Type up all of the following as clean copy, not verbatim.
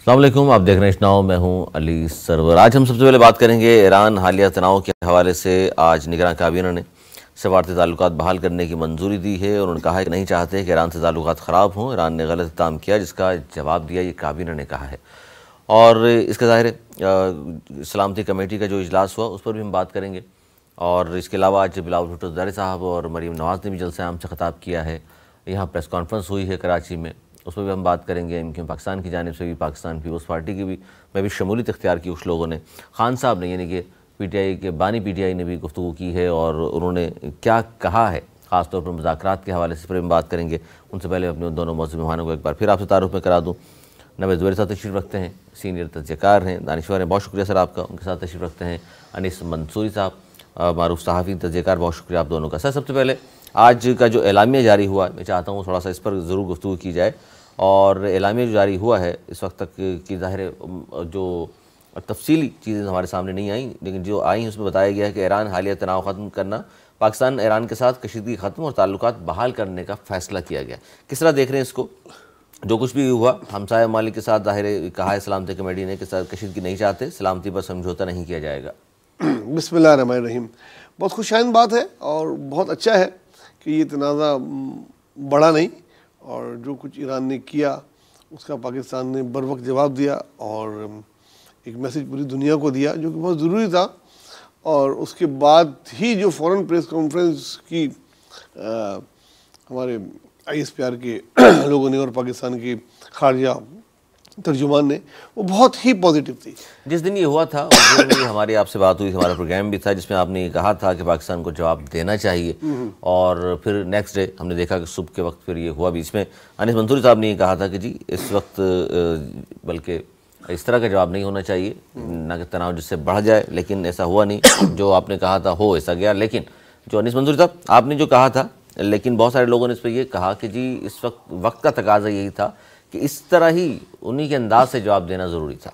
अस्सलाम वालेकुम, आप देख रहे हैं इश्नाओ, मैं हूं अली सरवर। आज हम सबसे पहले बात करेंगे ईरान हालिया तनाव के हवाले से। आज निगरान काबीना ने सफारती ताल्लुकात बहाल करने की मंजूरी दी है। उन्होंने कहा है कि नहीं चाहते कि ईरान से ताल्लुकात ख़राब हों। ईरान ने गलत काम किया, जिसका जवाब दिया ये काबीना ने कहा है। और इसका ज़ाहिर है सलामती कमेटी का जो इजलास हुआ उस पर भी हम बात करेंगे। और इसके अलावा आज बिलावल भुट्टो ज़रदारी साहब और मरीम नवाज़ ने भी जलसे आम से ख़िताब किया है। यहाँ प्रेस कॉन्फ्रेंस हुई है कराची में, उस पर भी हम बात करेंगे। इनके पाकिस्तान की जानिब से भी, पाकिस्तान पीपल्स पार्टी की भी में भी शमूलियत इख्तियार की कुछ लोगों ने। खान साहब ने यानी कि पीटीआई के बानी पीटीआई ने भी गुफ्तगू की है और उन्होंने क्या कहा है ख़ासतौर पर मुज़ाकरात के हवाले से, इस पर हम बात करेंगे। उनसे पहले अपने दोनों मौजूद मेहमानों को एक बार फिर आपसे तारुफ में करा दूँ। नवेद ज़ुबैर साहब तशरीफ़ रखते हैं, सीनियर तजज़ियाकार हैं, दानिश्वर हैं, बहुत शुक्रिया सर आपका। उनके साथ तशरीफ़ रखते हैं अनीस मंसूरी साहब, मारूफ सहाफ़ी तजज़ियाकार, बहुत शुक्रिया आप दोनों का। सर सबसे पहले आज का जो एलामिया जारी हुआ, मैं चाहता हूँ थोड़ा सा इस पर ज़रूर गुफ्तगू की जाए। और एलामिया जो जारी हुआ है इस वक्त तक की ज़ाहिर जो तफसीली चीज़ें हमारे सामने नहीं आई, लेकिन जो आई उसमें बताया गया है कि ईरान हालिया तनाव ख़त्म करना, पाकिस्तान ईरान के साथ कशीदगी ख़त्म और ताल्लुकात बहाल करने का फ़ैसला किया गया। किस तरह देख रहे हैं इसको? जो कुछ भी हुआ हमसाया मालिक के साथ ज़ाहिर कहा है सलामती कमेटी ने कि कशीदगी नहीं चाहते, सलामती पर समझौता नहीं किया जाएगा। बिस्मिल्लाहिर्रहमानिर्रहीम। बहुत खुशाइन बात है और बहुत अच्छा है कि ये तनाज़ा बड़ा नहीं, और जो कुछ ईरान ने किया उसका पाकिस्तान ने बर वक्त जवाब दिया और एक मैसेज पूरी दुनिया को दिया जो कि बहुत ज़रूरी था। और उसके बाद ही जो फ़ौरन प्रेस कॉन्फ्रेंस की हमारे ISPR के लोगों ने और पाकिस्तान के खारजा तर्जुमान ने, वो बहुत ही पॉजिटिव थी। जिस दिन ये हुआ था उस दिन भी हमारी आपसे बात हुई, हमारा प्रोग्राम भी था जिसमें आपने कहा था कि पाकिस्तान को जवाब देना चाहिए। और फिर नेक्स्ट डे हमने देखा कि सुबह के वक्त फिर ये हुआ भी। इसमें अनीस मंसूरी साहब ने ये कहा था कि जी इस वक्त बल्कि इस तरह का जवाब नहीं होना चाहिए, ना कि तनाव जिससे बढ़ जाए, लेकिन ऐसा हुआ नहीं। जो आपने कहा था हो ऐसा गया। लेकिन जो अनीस मंसूरी साहब आपने जो कहा था, लेकिन बहुत सारे लोगों ने इस पर यह कहा कि जी इस वक्त का तकाजा यही था कि इस तरह ही उन्हीं के अंदाज से जवाब देना ज़रूरी था।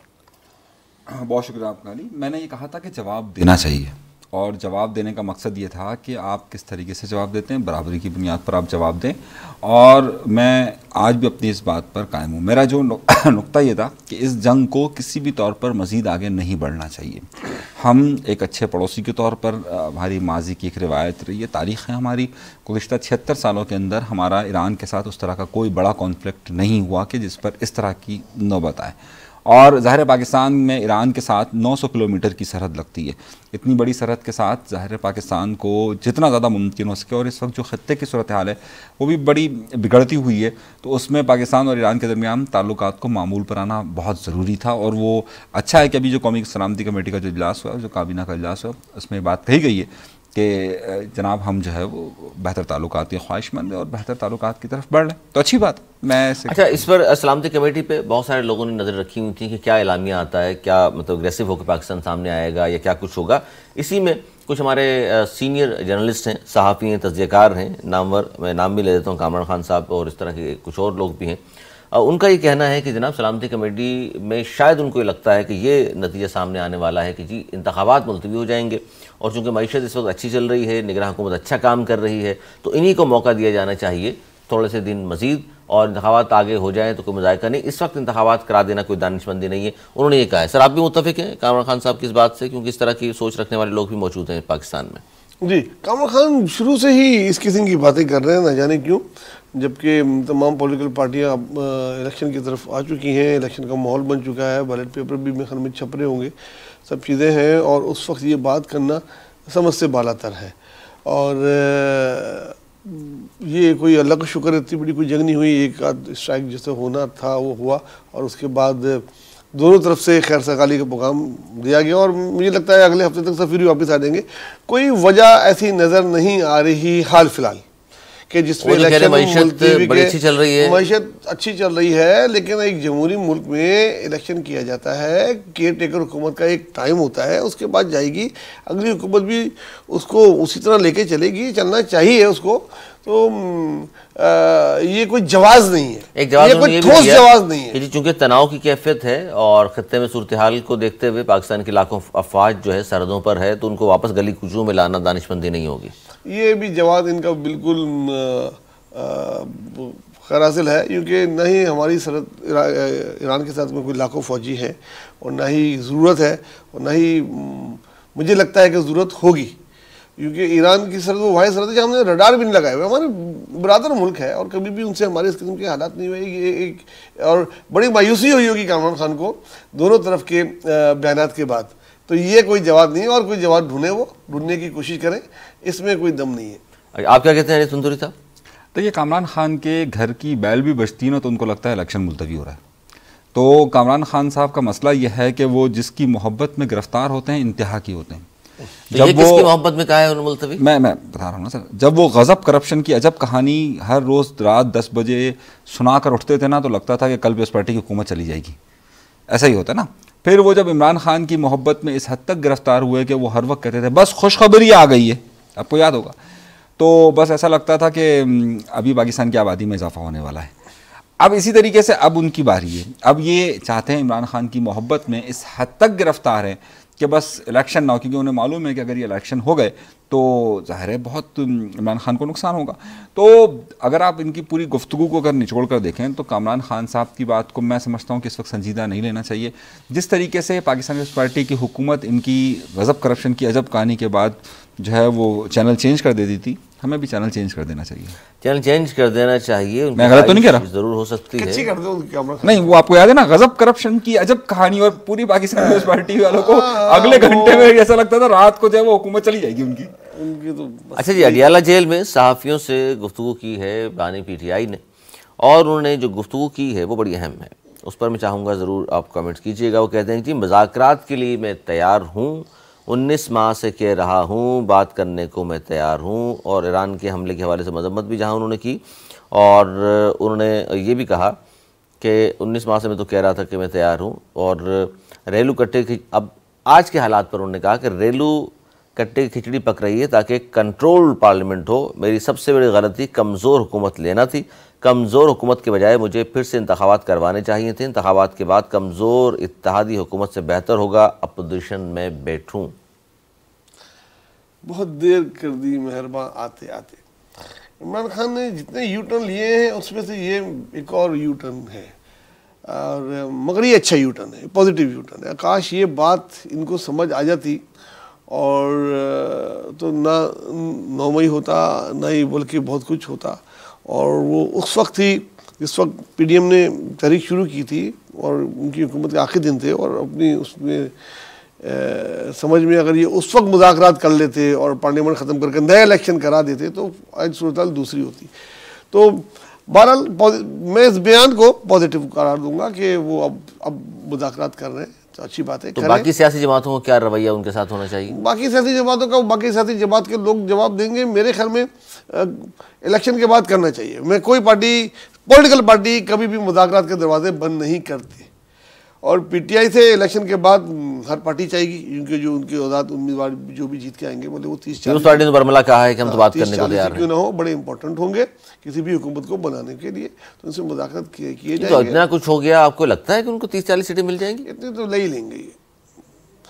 बहुत शुक्रिया आपका अली। मैंने ये कहा था कि जवाब देना चाहिए, और जवाब देने का मकसद ये था कि आप किस तरीके से जवाब देते हैं, बराबरी की बुनियाद पर आप जवाब दें। और मैं आज भी अपनी इस बात पर कायम हूँ। मेरा जो नुक्ता ये था कि इस जंग को किसी भी तौर पर मज़ीद आगे नहीं बढ़ना चाहिए। हम एक अच्छे पड़ोसी के तौर पर, हमारी माजी की एक रिवायत रही है, तारीख़ है हमारी, गुज़िश्ता 76 सालों के अंदर हमारा ईरान के साथ उस तरह का कोई बड़ा कॉन्फ्लिक्ट नहीं हुआ कि जिस पर इस तरह की नौबत आए। और ज़ाहिर पाकिस्तान में ईरान के साथ 900 किलोमीटर की सरहद लगती है। इतनी बड़ी सरहद के साथ ज़ाहिर पाकिस्तान को जितना ज़्यादा मुमकिन हो सके, और इस वक्त जो ख़त्ते की सूरत हाल है वो भी बड़ी बिगड़ती हुई है, तो उसमें पाकिस्तान और ईरान के दरमियान ताल्लुकात को मामूल पर आना बहुत ज़रूरी था। और वो अच्छा है कि अभी जो कौमी सलामती कमेटी का जो इजलास हुआ, जो काबीना का इजलास हुआ, उसमें बात कही गई है कि जनाब हम जो है वो बेहतर ताल्लुकात के ख्वाहिशमंद है और बेहतर ताल्लुकात की तरफ बढ़ रहे हैं, तो अच्छी बात। मैं अच्छा, इस पर सलामती कमेटी पे बहुत सारे लोगों ने नज़र रखी हुई थी कि क्या एलामिया आता है, क्या मतलब अग्रेसिव होकर पाकिस्तान सामने आएगा या क्या कुछ होगा। इसी में कुछ हमारे सीनियर जर्नलिस्ट हैं, सहाफ़ी हैं, तजज़ियाकार हैं, नामवर, मैं नाम भी ले देता हूँ, कामरान खान साहब और इस तरह के कुछ और लोग भी हैं। उनका ये कहना है कि जनाब सलामती कमेटी में शायद उनको ये लगता है कि ये नतीजा सामने आने वाला है कि जी इंतखाबात मुलतवी हो जाएंगे, और चूँकि मईशत इस वक्त अच्छी चल रही है, निगरान हुकूमत अच्छा काम कर रही है, तो इन्हीं को मौका दिया जाना चाहिए थोड़े से दिन मज़ीद, और इंतखाबात आगे हो जाएँ तो कोई मज़ायका नहीं। इस वक्त इंतखाबात करा देना कोई दानिशमंदी नहीं है, उन्होंने ये कहा है। सर आप भी मुत्तफ़िक हैं कामरान खान साहब की इस बात से, क्योंकि इस तरह की सोच रखने वाले लोग भी मौजूद हैं पाकिस्तान में? जी, कामरान खान शुरू से ही इस किस्म की बातें कर रहे हैं, ना जाने क्यों, जबकि तमाम पॉलिटिकल पार्टियां इलेक्शन की तरफ आ चुकी हैं, इलेक्शन का माहौल बन चुका है, बैलेट पेपर भी मेरे ख्याल में छप रहे होंगे, सब चीज़ें हैं, और उस वक्त ये बात करना समझ से बालातर है। और ये कोई अल्लाह का शुक्र है इतनी बड़ी कोई जंग नहीं हुई, एक आध स्ट्राइक जैसे होना था वो हुआ, और उसके बाद दोनों तरफ से खैर सगाली का पैगाम दिया गया, और मुझे लगता है अगले हफ्ते तक सफीर वापस आ जाएंगे। कोई वजह ऐसी नज़र नहीं आ रही हाल फिलहाल कि जिसमें मईशत बड़ी अच्छी चल रही है, मईशत अच्छी चल रही है, लेकिन एक जमहूरी मुल्क में इलेक्शन किया जाता है, केयर टेकर हुकूमत का एक टाइम होता है, उसके बाद जाएगी अगली हुकूमत भी उसको उसी तरह लेके चलेगी, चलना चाहिए उसको। तो ये कोई जवाज़ नहीं है, एक जवाब ये कोई ठोस जवाब नहीं है कि चूंकि तनाव की कैफियत है और खत्ते में सूरत हाल को देखते हुए पाकिस्तान की लाखों अफवाज जो है सरहदों पर है, तो उनको वापस गली कुचलों में लाना दानिशमंदी नहीं होगी। ये भी जवाब इनका बिल्कुल खैर हासिल है, क्योंकि न ही हमारी सरहद ईरान के साथ में कोई लाखों फौजी हैं और ना ही ज़रूरत है और ना ही मुझे लगता है कि ज़रूरत होगी, क्योंकि ईरान की सरहद वो वाही सरहद है जहाँ हमने रडार भी नहीं लगाए हुए। हमारे बराबर मुल्क है और कभी भी उनसे हमारे इस किस्म के हालात नहीं हुए। एक और बड़ी मायूसी हुई होगी कामरान खान को दोनों तरफ के बयानात के बाद। तो ये कोई जवाब नहीं है और कोई जवाब वो ढूंढने की कोशिश करें, इसमें कोई दम नहीं है। आप क्या कहते हैं अनिस मंसूरी साहब? देखिए, कामरान खान के घर की बैल भी बजती है ना तो उनको लगता है इलेक्शन मुलतवी हो रहा है। तो कामरान खान साहब का मसला यह है कि वो जिसकी मोहब्बत में गिरफ्तार होते हैं इंतहा की होते हैं। तो जब ये किसकी मोहब्बत में कहा है मुलतवी? मैं बता रहा हूँ ना सर, जब वो गजब करप्शन की अजब कहानी हर रोज़ रात 10 बजे सुना कर उठते थे ना तो लगता था कि कल भी उस पार्टी की हुकूमत चली जाएगी। ऐसा ही होता है ना। फिर वो जब इमरान खान की मोहब्बत में इस हद तक गिरफ्तार हुए कि वो हर वक्त कहते थे बस खुशखबरी आ गई है, आपको याद होगा, तो बस ऐसा लगता था कि अभी पाकिस्तान की आबादी में इजाफा होने वाला है। अब इसी तरीके से अब उनकी बारी है। अब ये चाहते हैं इमरान खान की मोहब्बत में इस हद तक गिरफ्तार है कि बस इलेक्शन ना हो, क्योंकि उन्हें मालूम है कि अगर ये इलेक्शन हो गए तो ज़ाहिर है बहुत इमरान खान को नुकसान होगा। तो अगर आप इनकी पूरी गुफ्तगू को अगर निचोड़ कर देखें तो कामरान खान साहब की बात को मैं समझता हूँ कि इस वक्त संजीदा नहीं लेना चाहिए। जिस तरीके से पाकिस्तान पीपल्स पार्टी की हुकूमत इनकी गजब करप्शन की अजब कहानी के बाद जो है वो चैनल चेंज कर देती थी, हमें भी चैनल चेंज कर देना चाहिए। चैनल चेंज कर देना चाहिए। मैं गलत तो नहीं कह रहा? जरूर हो सकती है। कर दो नहीं, वो आपको याद है ना गजब करप्शन की अजब कहानी, और पूरी पाकिस्तान पीपल्स पार्टी वालों को अगले घंटे में ऐसा लगता था रात को जो है वो हुकूमत चली जाएगी उनकी। तो अच्छा जी, अडियाला जेल में सहाफ़ियों से गुफ्तगू की है बानी PTI ने, और उन्होंने जो गुफ्तगू की है वो बड़ी अहम है। उस पर मैं चाहूँगा ज़रूर आप कमेंट्स कीजिएगा। वो कहते हैं कि मुज़ाकरात के लिए मैं तैयार हूँ, 19 माह से कह रहा हूँ, बात करने को मैं तैयार हूँ। और ईरान के हमले के हवाले से मजम्मत भी जहाँ उन्होंने की, और उन्होंने ये भी कहा कि 19 माह से मैं तो कह रहा था कि मैं तैयार हूँ। और रेलू कट्टे की अब आज के हालात पर उन्होंने कहा कि रेलू कट्टे की खिचड़ी पक रही है ताकि कंट्रोल पार्लियामेंट हो। मेरी सबसे बड़ी गलती कमज़ोर हुकूमत लेना थी। कमज़ोर हुकूमत के बजाय मुझे फिर से इंतखाबात करवाने चाहिए थे। इंतखाबात के बाद कमज़ोर इत्तेहादी हुकूमत से बेहतर होगा अपोजिशन में बैठूं। बहुत देर कर दी मेहरबान आते आते। इमरान खान ने जितने यू टर्न लिए हैं उसमें से ये एक और यू टर्न है, और मगर ये अच्छा यू टर्न है, पॉजिटिव यू टर्न है। काश ये बात इनको समझ आ जाती और तो ना 9 मई होता, ना ही बल्कि बहुत कुछ होता। और वो उस वक्त ही जिस वक्त PDM ने तहरीक शुरू की थी और उनकी हुकूमत के आखिरी दिन थे, और अपनी उसमें समझ में अगर ये उस वक्त मुज़ाकरात कर लेते और पार्लियामेंट ख़त्म करके नया इलेक्शन करा देते तो आज सूरत दूसरी होती। तो बहरहाल मैं इस बयान को पॉजिटिव करार दूंगा कि वो अब मुज़ाकरात कर रहे हैं, तो अच्छी बात है। तो बाकी सियासी जमातों को क्या रवैया उनके साथ होना चाहिए? बाकी सियासी जमातों का बाकी सियासी जमात के लोग जवाब देंगे। मेरे ख्याल में इलेक्शन के बाद करना चाहिए। मैं कोई पार्टी पॉलिटिकल पार्टी कभी भी मुज़ाकरात के दरवाजे बंद नहीं करती, और PTI से इलेक्शन के बाद हर पार्टी चाहेगी, क्योंकि जो उनके आज़ाद उम्मीदवार जो भी जीत के आएंगे बोले वो 30-40 पार्टी ने बरमला कहा है कि हम तो बात करने को तैयार हैं, क्यों ना हो, बड़े इंपॉर्टेंट होंगे किसी भी हुकूमत को बनाने के लिए, तो उनसे मुज़ाकरात किए जाएंगे। तो इतना कुछ हो गया, आपको लगता है कि उनको 30-40 सीटें मिल जाएंगी? इतने तो ले ही लेंगे।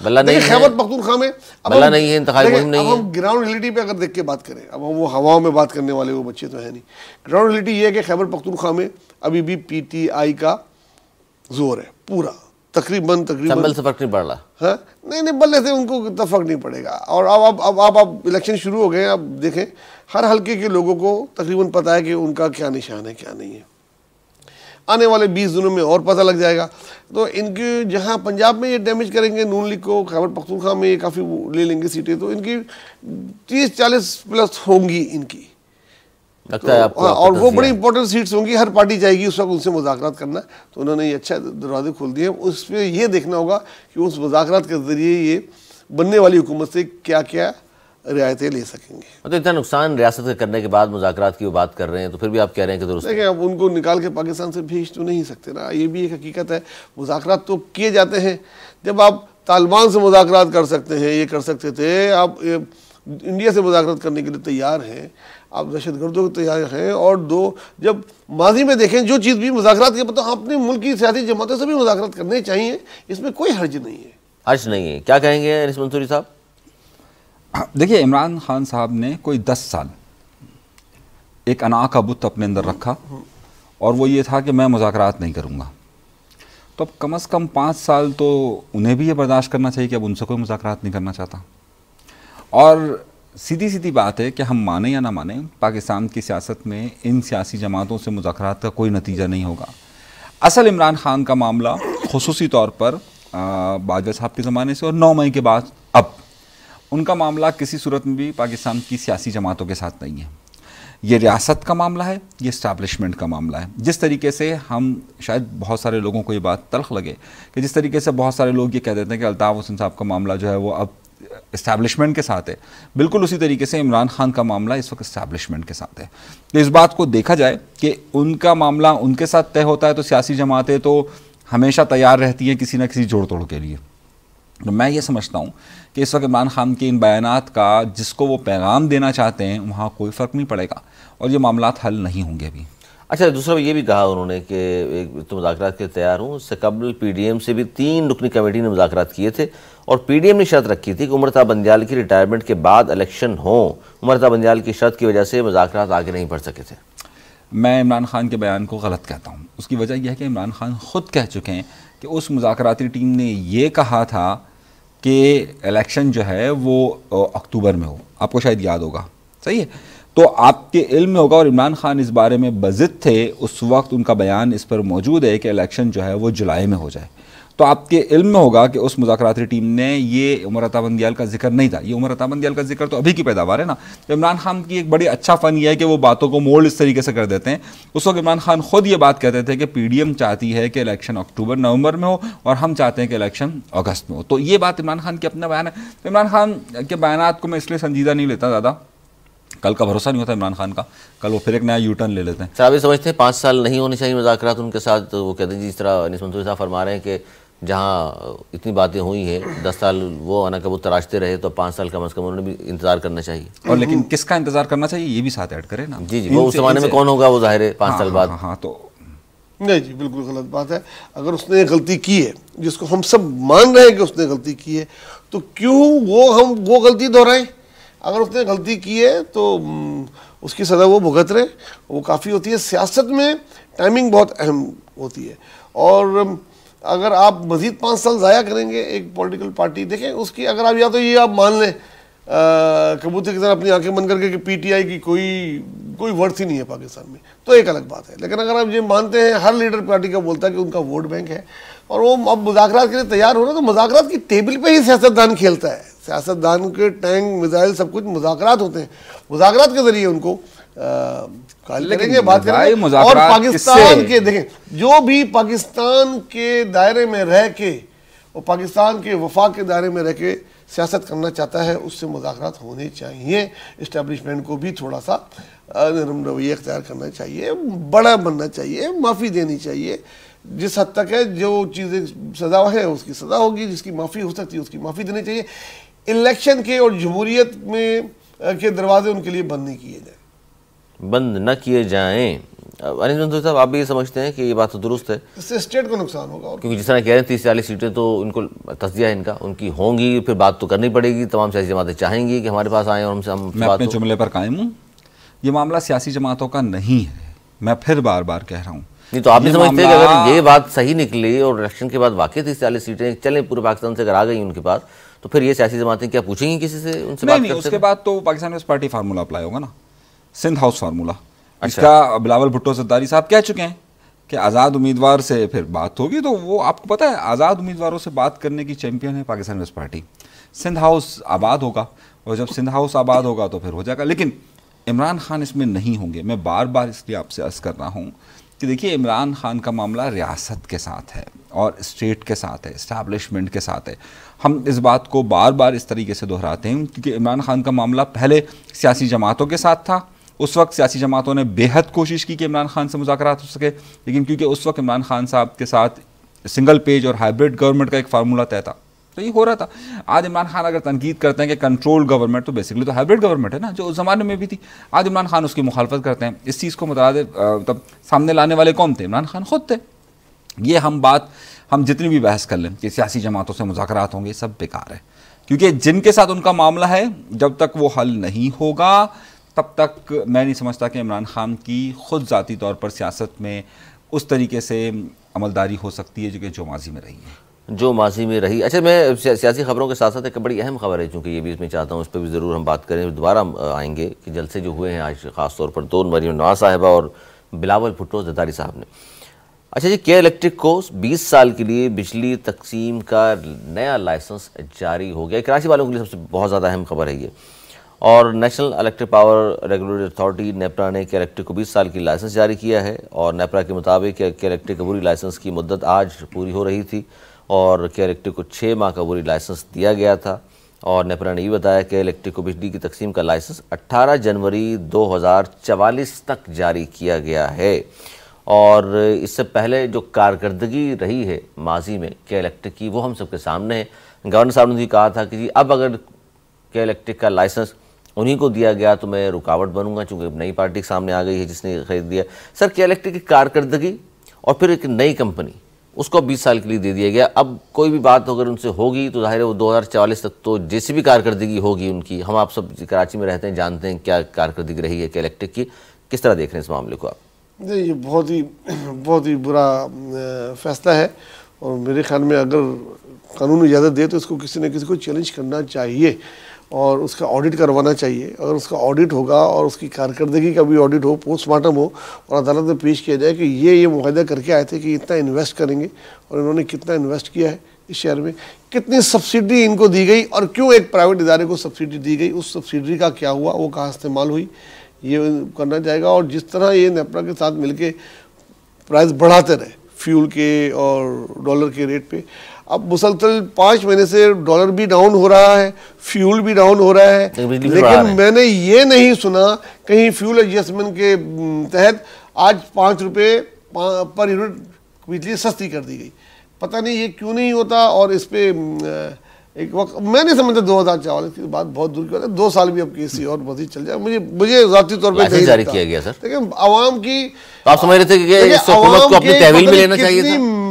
बल्ला नहीं है, खैबर पख्तूनख्वा में बल्ला नहीं है, इंतखाबी मुहिम नहीं है। हम ग्राउंड रियलिटी पे अगर देख के बात करें, अब हम वो हवाओं में बात करने वाले वो बच्चे तो है नहीं। ग्राउंड रियलिटी ये है कि खैबर पख्तूनख्वा में अभी भी PTI का जोर है पूरा, तकरीबन संभल से फर्क नहीं पड़ रहा। हाँ, नहीं बल्ले से उनको इतना फर्क नहीं पड़ेगा। और अब इलेक्शन शुरू हो गए, अब देखें हर हल्के के लोगों को तकरीबन पता है कि उनका क्या निशान है क्या नहीं है। आने वाले 20 दिनों में और पता लग जाएगा। तो इनके जहाँ पंजाब में ये डैमेज करेंगे नून लीग को, खैबर पख्तूनख्वा में ये काफ़ी ले लेंगे सीटें, तो इनकी 30-40 प्लस होंगी इनकी, लगता है आपको? और वो बड़ी इंपॉर्टेंट सीट्स होंगी, हर पार्टी चाहेगी उस वक्त उनसे मुज़ाकरात करना। तो उन्होंने ये अच्छा दरवाजे खोल दिए। उस पर ये देखना होगा कि उस मुज़ाकरात के ज़रिए ये बनने वाली हुकूमत से क्या क्या रियायतें ले सकेंगे। तो इतना नुकसान रियासत के करने के बाद मुज़ाकरात की वो बात कर रहे हैं, तो फिर भी आप कह रहे हैं कि दुरुस्त? देखिए, अब उनको निकाल के पाकिस्तान से भेज तो नहीं सकते ना, ये भी एक हकीकत है। मुज़ाकरात तो किए जाते हैं। जब आप तालिबान से मुज़ाकरात कर सकते हैं, ये कर सकते थे, आप इंडिया से मुज़ाकरात करने के लिए तैयार हैं, आप दहशतगर्दों को तैयार हैं। और जब माजी में देखें जो चीज़ भी मुज़ाकरात के मतलब अपने मुल्क की सियासी जमातों से भी मुज़ाकरात करने चाहिए, इसमें कोई हर्ज नहीं है। हर्ज नहीं है। क्या कहेंगे अनिस मंसूरी साहब? देखिए, इमरान खान साहब ने कोई 10 साल एक अना का बुत अपने अंदर रखा और वो ये था कि मैं मुज़ाकरात नहीं करूँगा। तो अब कम से कम 5 साल तो उन्हें भी ये बर्दाश्त करना चाहिए कि अब उनसे कोई मुज़ाकरात नहीं करना चाहता। और सीधी सीधी बात है कि हम माने या ना माने, पाकिस्तान की सियासत में इन सियासी जमातों से मुज़ाकरात का कोई नतीजा नहीं होगा। असल इमरान खान का मामला खुसूसी तौर पर बाजवा साहब के ज़माने से और 9 मई के बाद अब उनका मामला किसी सूरत में भी पाकिस्तान की सियासी जमातों के साथ नहीं है। ये रियासत का मामला है, ये इस्टेब्लिशमेंट का मामला है। जिस तरीके से हम, शायद बहुत सारे लोगों को ये बात तल्ख लगे कि जिस तरीके से बहुत सारे लोग ये कह देते हैं कि अल्ताफ़ हुसैन साहब का मामला जो है वो अब इस्टेब्लिशमेंट के साथ है, बिल्कुल उसी तरीके से इमरान खान का मामला इस वक्त इस्टेब्लिशमेंट के साथ है। तो इस बात को देखा जाए कि उनका मामला उनके साथ तय होता है तो सियासी जमातें तो हमेशा तैयार रहती हैं किसी न किसी जोड़ तोड़ के लिए। तो मैं ये समझता हूँ कि इस वक्त इमरान खान के इन बयानात का जिसको वो पैगाम देना चाहते हैं वहाँ कोई फ़र्क नहीं पड़ेगा और ये मामलात हल नहीं होंगे अभी। अच्छा, दूसरा ये भी कहा उन्होंने कि एक तो मुज़ाकरात के लिए तैयार हूँ, उससे कबल पीडीएम से भी 3 रुकनी कमेटी ने मुज़ाकरात किए थे और पीडीएम ने शर्त रखी थी कि उमर बंदियाल की रिटायरमेंट के बाद इलेक्शन हो। उमर बंदियाल की शर्त की वजह से मुज़ाकरात आगे नहीं बढ़ सके थे। मैं इमरान खान के बयान को गलत कहता हूँ। उसकी वजह यह है कि इमरान खान ख़ुद कह चुके हैं कि उस मुज़ाकराती टीम ने ये कहा था कि इलेक्शन जो है वो अक्टूबर में हो। आपको शायद याद होगा, सही है? तो आपके इल्म में होगा और इमरान खान इस बारे में बज़िद थे, उस वक्त उनका बयान इस पर मौजूद है कि इलेक्शन जो है वो जुलाई में हो जाए। तो आपके इल्म में होगा कि उस मुज़ाकराती टीम ने ये उमर अता बंदियाल का जिक्र नहीं था। ये उमर अता बंदियाल का जिक्र तो अभी की पैदावार है ना। तो इमरान खान की एक बड़ी अच्छा फ़न यह है कि वो बातों को मोड़ इस तरीके से कर देते हैं। उस वक्त इमरान खान खुद ये बात कहते थे कि पीडीएम चाहती है कि इलेक्शन अक्टूबर नवंबर में हो और हम चाहते हैं कि इलेक्शन अगस्त में हो। तो ये बात इमरान खान की अपना बयान है। तो इमरान खान के बयानात को मैं इसलिए संजीदा नहीं लेता ज़्यादा। कल का भरोसा नहीं होता इमरान खान का, कल वो फिर एक नया यू टर्न ले लेते हैं। सर, आप ये समझते हैं 5 साल नहीं होने चाहिए मुज़ाकरात उनके साथ? तो वो कहते हैं जिस तरह अनीस मंसूरी साहब फरमा रहे हैं कि जहाँ इतनी बातें हुई हैं 10 साल वो अना कबूत तराशते रहे, तो 5 साल कम से कम उन्होंने भी इंतजार करना चाहिए। और लेकिन किसका इंतजार करना चाहिए ये भी साथ ऐड करें ना। जी, वो उस ज़माने में कौन होगा वो जाहिर है 5 साल बाद। हाँ, तो नहीं जी, बिल्कुल गलत बात है। अगर उसने गलती की है, जिसको हम सब मान रहे हैं कि उसने गलती की है, तो क्यों हम वो गलती दोहराएं? अगर उसने गलती की है तो उसकी सज़ा वो भुगत रहे, वो काफ़ी होती है। सियासत में टाइमिंग बहुत अहम होती है और अगर आप मज़ीद 5 साल ज़ाया करेंगे एक पॉलिटिकल पार्टी, देखें उसकी, अगर आप या तो ये आप मान लें कबूतर की तरह अपनी आंखें बंद करके कि पीटीआई की कोई वर्थ ही नहीं है पाकिस्तान में, तो एक अलग बात है। लेकिन अगर आप ये मानते हैं, हर लीडर पार्टी का बोलता है कि उनका वोट बैंक है और वो अब मुज़ाकरात के लिए तैयार हो रहा है, तो मुज़ाकरात की टेबल पे ही सियासतदान खेलता है। सियासतदान के टैंक, मिसाइल, सब कुछ मुज़ाकरात होते हैं। मुज़ाकरात के ज़रिए उनको करेंगे, बात करेंगे। और पाकिस्तान के, देखें, जो भी पाकिस्तान के दायरे में रह के और पाकिस्तान के वफाक के दायरे में रह के सियासत करना चाहता है, उससे मुज़ाकरात होने चाहिए। इस्टेब्लिशमेंट को भी थोड़ा सा नरम रवैया अख्तियार करना चाहिए, बड़ा बनना चाहिए, माफ़ी देनी चाहिए। जिस हद तक है जो चीज़ें सज़ा है उसकी सज़ा होगी, जिसकी माफ़ी हो सकती है उसकी माफ़ी देनी चाहिए। इलेक्शन के और जमहूरियत में के दरवाजे उनके लिए बंद नहीं किए जाए, बंद न किए जाएं। अनिल मंसूरी साहब, आप भी ये समझते हैं कि ये बात तो दुरुस्त है? इससे स्टेट को नुकसान होगा। और क्योंकि जिस तरह कह रहे हैं 30-40 सीटें तो इनको तस्दिया है इनका, उनकी होंगी, फिर बात तो करनी पड़ेगी। तमाम सियासी जमातें चाहेंगी कि हमारे पास आएँ और हमसे मैं अपने जुमले पर कायम हूँ। ये मामला सियासी जमातों का नहीं है, मैं फिर बार बार कह रहा हूँ। नहीं तो आप भी समझते हैं कि अगर ये बात सही निकली और इलेक्शन के बाद वाकई 30-40 सीटें चलें पूरे पाकिस्तान से अगर आ गई उनके पास, तो फिर ये सियासी जमातें क्या पूछेंगी किसी से, उनसे बात नहीं, करते? उसके बाद तो Pakistan peoples party formula apply होगा ना, सिंध हाउस फार्मूला। इसका बिलावल भुट्टो ज़रदारी साहब कह चुके हैं कि आज़ाद उम्मीदवार से फिर बात होगी। तो वो आपको पता है, आज़ाद उम्मीदवारों से बात करने की चैंपियन है Pakistan peoples party. Sindh house आबाद होगा और जब सिंध हाउस आबाद होगा तो फिर हो जाएगा। लेकिन इमरान खान इसमें नहीं होंगे। मैं बार बार इसलिए आपसे अर्ज़ कर रहा हूँ कि देखिए, इमरान खान का मामला रियासत के साथ है और स्टेट के साथ है, इस्टेब्लिशमेंट के साथ है। हम इस बात को बार बार इस तरीके से दोहराते हैं क्योंकि इमरान खान का मामला पहले सियासी जमातों के साथ था। उस वक्त सियासी जमातों ने बेहद कोशिश की कि इमरान खान से मुज़ाकरात हो सके, लेकिन क्योंकि उस वक्त इमरान खान साहब के साथ सिंगल पेज और हाइब्रिड गवर्नमेंट का एक फार्मूला तय था, तो ये हो रहा था। आज इमरान खान अगर तनकीद करते हैं कि कंट्रोल गवर्नमेंट, तो बेसिकली तो हाइब्रिड गवर्नमेंट है ना, जो उस ज़माने में भी थी। आज इमरान खान उसकी मुखालफत करते हैं। इस चीज़ को मतलब सामने लाने वाले कौन थे? इमरान खान खुद थे। ये हम जितनी भी बहस कर लें कि सियासी जमातों से मुज़ाकरात होंगे, सब बेकार है, क्योंकि जिनके साथ उनका मामला है, जब तक वो हल नहीं होगा तब तक मैं नहीं समझता कि इमरान खान की खुद ज़ाती तौर पर सियासत में उस तरीके से अमलदारी हो सकती है जो माजी में रही है, जो माजी में रही। अच्छा, मैं सियासी खबरों के साथ साथ एक बड़ी अहम खबर है, चूँकि ये भी इसमें चाहता हूँ उस पर भी ज़रूर हम बात करें, दोबारा आएंगे कि जलसे जो हुए हैं आज ख़ास तौर पर तो मरीम नवाज़ साहिबा और बिलावल भुट्टो जरदारी साहब ने। अच्छा जी, के इलेक्ट्रिक को 20 साल के लिए बिजली तकसीम का नया लाइसेंस जारी हो गया। कराची वालों के लिए सबसे बहुत ज़्यादा अहम खबर है ये। और national electric power regulatory authority NEPRA ने के इलेक्ट्रिक को 20 साल की लाइसेंस जारी किया है। और नेपरा के मुताबिक के इलेक्ट्रिक अबूरी लाइसेंस की मुद्दत आज पूरी हो रही थी और के इलेक्ट्रिक को 6 माह का अबूरी लाइसेंस दिया गया था। और नेपरा ने ये बताया कि इलेक्ट्रिक को बिजली की तकसीम का लाइसेंस 18 जनवरी 2044 तक जारी किया गया है। और इससे पहले जो कारकर्दगी रही है माजी में के इलेक्ट्रिक की, वो हम सबके सामने है। गवर्नर साहब ने भी कहा था कि जी अब अगर के इलेक्ट्रिक का लाइसेंस उन्हीं को दिया गया तो मैं रुकावट बनूंगा, चूँकि नई पार्टी के सामने आ गई है जिसने खरीद दिया। सर, के इलेक्ट्रिक की कारकर्दगी और फिर एक नई कंपनी, उसको 20 साल के लिए दे दिया गया। अब कोई भी बात अगर उनसे होगी तो जाहिर है वो 2044 तक तो जैसी भी कारकर्दगी होगी उनकी, हम आप सब कराची में रहते हैं, जानते हैं क्या कारकर्दगी रही है के इलेक्ट्रिक की। किस तरह देख रहे हैं इस मामले को आप? नहीं, ये बहुत ही बुरा फैसला है और मेरे ख्याल में अगर कानून इजाज़त दे तो इसको किसी न किसी को चैलेंज करना चाहिए और उसका ऑडिट करवाना चाहिए। अगर उसका ऑडिट होगा और उसकी कारकर्दगी का भी ऑडिट हो, पोस्टमार्टम हो और अदालत में पेश किया जाए कि ये मुआहदा करके आए थे कि इतना इन्वेस्ट करेंगे और इन्होंने कितना इन्वेस्ट किया है इस शहर में, कितनी सब्सिडी इनको दी गई और क्यों एक प्राइवेट इदारे को सब्सिडी दी गई, उस सब्सिडी का क्या हुआ, वो कहाँ इस्तेमाल हुई, ये करना चाहेगा। और जिस तरह ये नेपरा के साथ मिलके प्राइस बढ़ाते रहे फ्यूल के और डॉलर के रेट पे, अब मुसलसल 5 महीने से डॉलर भी डाउन हो रहा है, फ्यूल भी डाउन हो रहा है, लेकिन मैंने ये नहीं सुना कहीं फ्यूल एडजस्टमेंट के तहत आज 5 रुपये पर यूनिट बिजली सस्ती कर दी गई। पता नहीं ये क्यों नहीं होता। और इस पर एक वक्त मैं नहीं समझता 2044 की बात बहुत दूर की बात है, 2 साल भी अब केसी और मजीद चल जाए, मुझे ज़ाती तौर पर जारी किया गया सर। लेकिन आवाम की, तो आप समझ रहे थे कि इस हुकूमत को अपनी तहवील में लेना चाहिए था।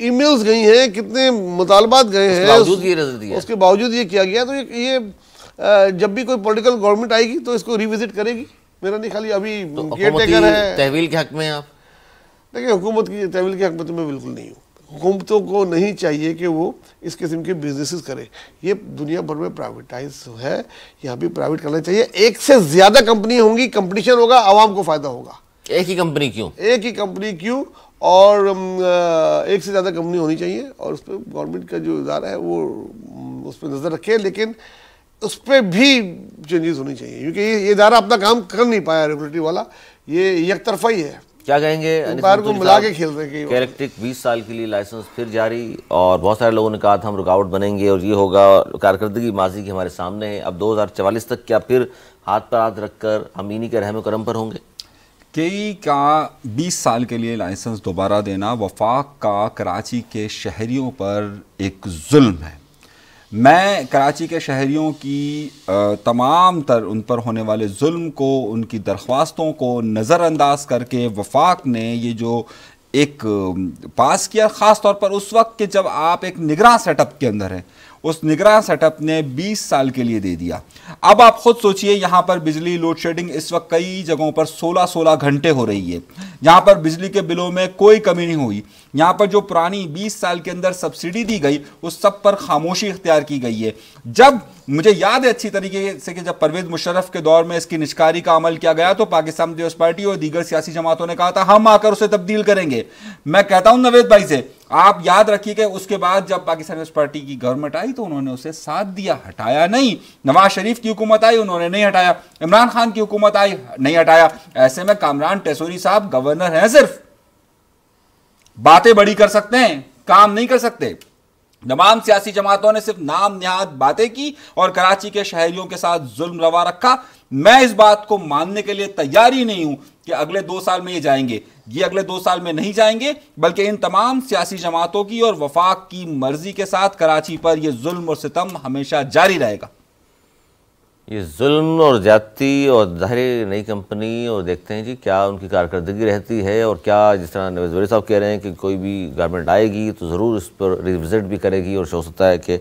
ईमेल्स गई हैं, कितने मुतालबात गए हैं, उसके बावजूद ये किया गया। तो ये जब भी कोई पॉलिटिकल गवर्नमेंट आएगी तो इसको रिविजिट करेगी। मेरा नहीं खाली अभी केयरटेकर है, तहवील के हक में आप देखिए, हुकूमत की तहवील के हक में तो मैं बिल्कुल नहीं हूँ। हुकूमतों को नहीं चाहिए कि वो इस किस्म के बिजनेसेस करे। ये दुनिया भर में प्राइवेटाइज है, यहाँ भी प्राइवेट करना चाहिए। एक से ज़्यादा कंपनी होंगी, कंपटीशन होगा, आवाम को फ़ायदा होगा। एक ही कंपनी क्यों? एक ही कंपनी क्यों? और एक से ज़्यादा कंपनी होनी चाहिए और उस पर गवर्नमेंट का जो इदारा है वो उस पर नज़र रखे, लेकिन उस पर भी चेंजेस होनी चाहिए क्योंकि ये इदारा अपना काम कर नहीं पाया रेगुलेटरी वाला, ये एक तरफा ही है। क्या कहेंगे? बार को मिला के खेल रहे हैं। इलेक्ट्रिक 20 साल के लिए लाइसेंस फिर जारी और बहुत सारे लोगों ने कहा था हम रुकावट बनेंगे और ये होगा, कारकर्दगी माजी की हमारे सामने है। अब 2044 तक क्या फिर हाथ पर हाथ रखकर हम इन्हीं के रहम करम पर होंगे? केई का 20 साल के लिए लाइसेंस दोबारा देना वफाक का कराची के शहरियों पर एक जुल्म है। मैं कराची के शहरियों की तमाम तर उन पर होने वाले जुल्म को, उनकी दरख्वास्तों को नज़रअंदाज करके वफाक ने ये जो एक पास किया, ख़ास तौर पर उस वक्त के जब आप एक निगरान सेटअप के अंदर हैं, उस निगरान सेटअप ने 20 साल के लिए दे दिया। अब आप खुद सोचिए, यहाँ पर बिजली लोड शेडिंग इस वक्त कई जगहों पर 16-16 घंटे हो रही है। यहाँ पर बिजली के बिलों में कोई कमी नहीं हुई। यहाँ पर जो पुरानी 20 साल के अंदर सब्सिडी दी गई उस सब पर खामोशी इख्तियार की गई है। जब मुझे याद है अच्छी तरीके से कि जब परवेज मुशर्रफ के दौर में इसकी निष्कारी का अमल किया गया तो पाकिस्तान पीपल्स पार्टी और दीगर सियासी जमातों ने कहा था हम आकर उसे तब्दील करेंगे। मैं कहता हूं नवेद भाई से, आप याद रखिए कि उसके बाद जब पाकिस्तान पीपल्स पार्टी की गवर्नमेंट आई तो उन्होंने उसे साथ दिया, हटाया नहीं। नवाज शरीफ की हुकूमत आई, उन्होंने नहीं हटाया। इमरान खान की हुकूमत आई, नहीं हटाया। ऐसे में कामरान टेसोरी साहब गवर्नर हैं, सिर्फ बातें बड़ी कर सकते हैं, काम नहीं कर सकते। तमाम सियासी जमातों ने सिर्फ नाम निहाद बातें की और कराची के शहरियों के साथ जुल्म रवा रखा। मैं इस बात को मानने के लिए तैयार ही नहीं हूं कि अगले 2 साल में ये जाएंगे। ये अगले 2 साल में नहीं जाएंगे, बल्कि इन तमाम सियासी जमातों की और वफाक की मर्जी के साथ कराची पर यह जुल्म और सितम हमेशा जारी रहेगा। ये जुल्म और ज्यादती और ज़ाहिर नई कंपनी, और देखते हैं जी क्या उनकी कारकर्दगी रहती है और क्या, जिस तरह नवेद वली साहब कह रहे हैं कि कोई भी गवर्नमेंट आएगी तो ज़रूर इस पर रिविजिट भी करेगी और हो सकता है कि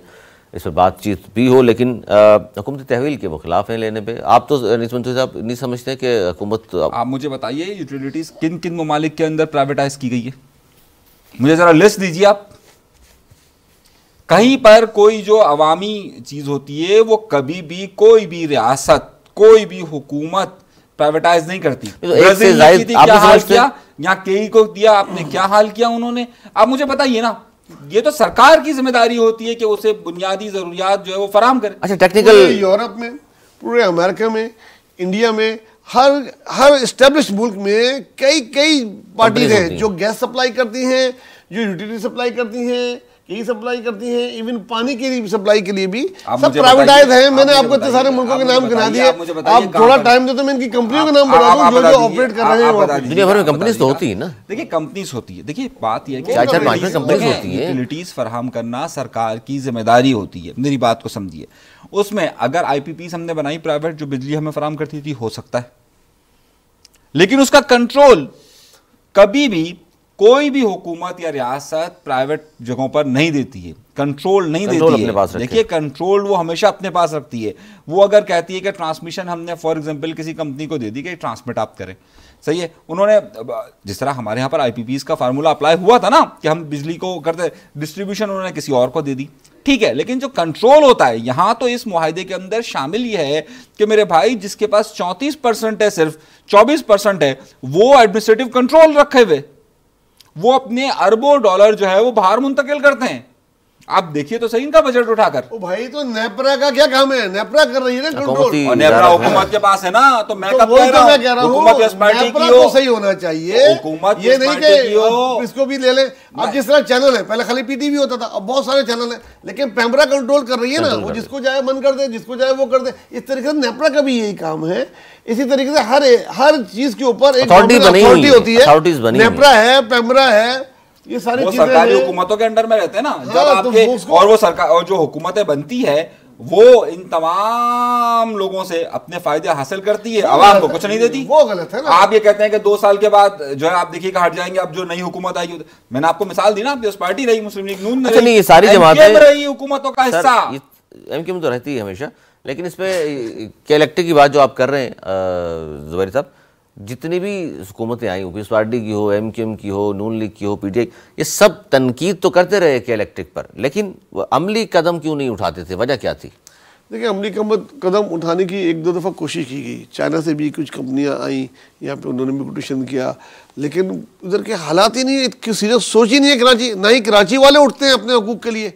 इस पर बातचीत भी हो, लेकिन हुकूमती तहवील के वो खिलाफ हैं लेने पे। आप तो अनीस मंसूरी साहब नहीं समझते कि हुकूमत, आप मुझे बताइए यूटिलिटीज़ किन किन ममालिक के अंदर प्राइवेटाइज की गई है, मुझे ज़रा लिस्ट दीजिए आप। कहीं पर कोई जो अवामी चीज़ होती है वो कभी भी कोई भी रियासत, कोई भी हुकूमत प्राइवेटाइज नहीं करती। ब्राजील ने की थी, क्या हाल किया, यहाँ केई को दिया आपने, क्या हाल किया उन्होंने। आप मुझे बताइए ना, ये तो सरकार की जिम्मेदारी होती है कि उसे बुनियादी जरूरियात जो है वो फराहम करे। अच्छा, टेक्निकल यूरोप में, पूरे अमेरिका में, इंडिया में, हर एस्टेब्लिश मुल्क में कई पार्टीज हैं जो गैस सप्लाई करती हैं, जो यूटिलिटी सप्लाई करती हैं, यही सप्लाई करती हैं, इवन पानी की सप्लाई के लिए भी सब प्राइवेटाइज है। मैंने आपको इतने सारे मुल्कों के नाम गिना दिए, आप थोड़ा टाइम दो तो मैं इनकी कंपनियों के नाम बता दूं जो ऑपरेट कर रहे हैं। दुनिया भर में कंपनीज तो होती है ना। देखिए कंपनीज होती है, देखिए बात यह है कि कंपनीज होती है, यूटिलिटीज फराहम करना सरकार की जिम्मेदारी होती है। मेरी बात को समझिए, उसमें अगर आईपीपी हमने बनाई प्राइवेट जो बिजली हमें फराहम करती थी, हो सकता है, लेकिन उसका कंट्रोल कभी भी कोई भी हुकूमत या रियासत प्राइवेट जगहों पर नहीं देती है, कंट्रोल नहीं देती है। देखिए कंट्रोल वो हमेशा अपने पास रखती है। वो अगर कहती है कि ट्रांसमिशन हमने फॉर एग्जांपल किसी कंपनी को दे दी कि ट्रांसमिट आप करें, सही है, उन्होंने जिस तरह हमारे यहाँ पर आईपीपीज का फार्मूला अप्लाई हुआ था ना कि हम बिजली को करते, डिस्ट्रीब्यूशन उन्होंने किसी और को दे दी, ठीक है, लेकिन जो कंट्रोल होता है यहाँ तो इस मुआहदे के अंदर शामिल ये है कि मेरे भाई जिसके पास 34% है, सिर्फ 24% है, वो एडमिनिस्ट्रेटिव कंट्रोल रखे हुए, वो अपने अरबों डॉलर जो है वो बाहर मुंतकिल करते हैं। आप देखिए तो सही इनका बजट उठाकर। ओ भाई, तो नेपरा का क्या काम है? नेपरा कर रही है ना कंट्रोल, और नेपरा हुकूमत के पास है ना, तो मैं कब कह रहा हूं हुकूमत इस पार्टी की हो, सही होना चाहिए, हुकूमत ये नहीं कि इसको भी ले ले। अब जिस तरह चैनल है, पहले खाली पीटीवी होता था, अब बहुत सारे चैनल है, लेकिन पेमरा कंट्रोल कर रही है ना, वो जिसको जाए मन कर दे, जिसको जाए वो कर दे। इस तरीके से नेपरा का भी यही काम है। इसी तरीके से हर चीज के ऊपर एक अथॉरिटी होती है, नेपरा है, पेमरा है, ये सारी वो सरकारी हुकूमतों के अंडर में रहते हैं ना। जब आपके और वो सरकार और जो हुकूमतें बनती है वो इन तमाम लोगों से अपने फायदे हासिल करती है, आवाम को कुछ नहीं देती। वो गलत है ना। आप ये कहते हैं कि 2 साल के बाद जो है आप देखिएगा हट जाएंगे, अब जो नई हुकूमत आएगी, मैंने आपको मिसाल दी ना, आपकी उस पार्टी रही मुस्लिम लीग नून नहीं, ये सारी जमातें रही हुकूमतों का हिस्सा, एमक्यूएम तो रहती है हमेशा। लेकिन इस पे इलेक्टेड की बात जो आप कर रहे हैं जुबैर साहब, जितनी भी हुकूमतें आई हो, पीपल्स पार्टी की हो, एमक्यूएम की हो, नून लीग की हो, पीटीआई, ये सब तनकीद तो करते रहे के इलेक्ट्रिक पर, लेकिन अमली कदम क्यों नहीं उठाते थे? वजह क्या थी? देखिए, अमली कदम उठाने की 1-2 दफ़ा कोशिश की गई। चाइना से भी कुछ कंपनियां आई, यहाँ पे उन्होंने भी पिटिशन किया, लेकिन उधर के हालात ही नहीं है, क्यों सीरियस सोच ही नहीं है कराची, ना ही कराची वाले उठते हैं अपने हकूक़ के लिए।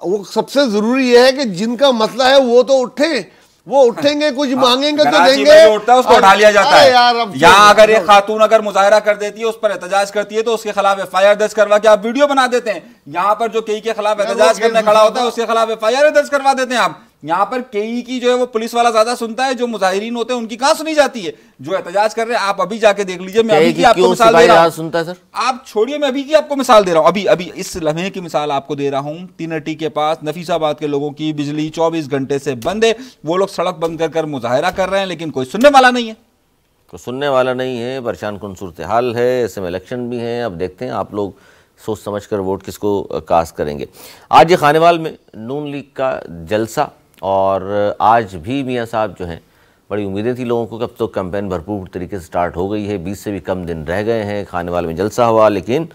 वो सबसे ज़रूरी है कि जिनका मसला है वो तो उठे, वो उठेंगे, कुछ मांगेंगे तो देंगे, उठता है उसको उठा लिया जाता है। यहाँ अगर एक खातून अगर मुजाहरा कर देती है, उस पर एहतजाज करती है, तो उसके खिलाफ एफआईआर दर्ज करवा के आप वीडियो बना देते हैं। यहाँ पर जो केई के खिलाफ एहतजाज करने खड़ा होता है उसके खिलाफ एफआईआर दर्ज करवा देते हैं आप। यहाँ पर केई की जो है वो पुलिस वाला ज्यादा सुनता है, जो मुजाहिरीन होते हैं उनकी कहाँ सुनी जाती है, जो एहतजाज कर रहे हैं। आप अभी जाके देख लीजिए, मैं अभी की आपको मिसाल दे रहा हूँ, सुनता है सर, आप छोड़िए, मैं अभी की आपको मिसाल दे रहा हूँ, अभी इस लम्हे की मिसाल आपको दे रहा हूँ। तीनटी के पास नफीसाबाद के लोगों की बिजली 24 घंटे से बंद है, वो लोग सड़क बंद कर मुजाहिरा कर रहे हैं, लेकिन कोई सुनने वाला नहीं है, कोई सुनने वाला नहीं है। परेशान कुन सूरत हाल है, ऐसे में इलेक्शन भी हैं, अब देखते हैं आप लोग सोच समझ कर वोट किसको कास्ट करेंगे। आज ये खानेवाल में नून लीग का जलसा, और आज भी मियाँ साहब जो हैं, बड़ी उम्मीदें थी लोगों को कि अब तो कैंपेन भरपूर तरीके से स्टार्ट हो गई है, 20 से भी कम दिन रह गए हैं, खानेवाल में जलसा हुआ, लेकिन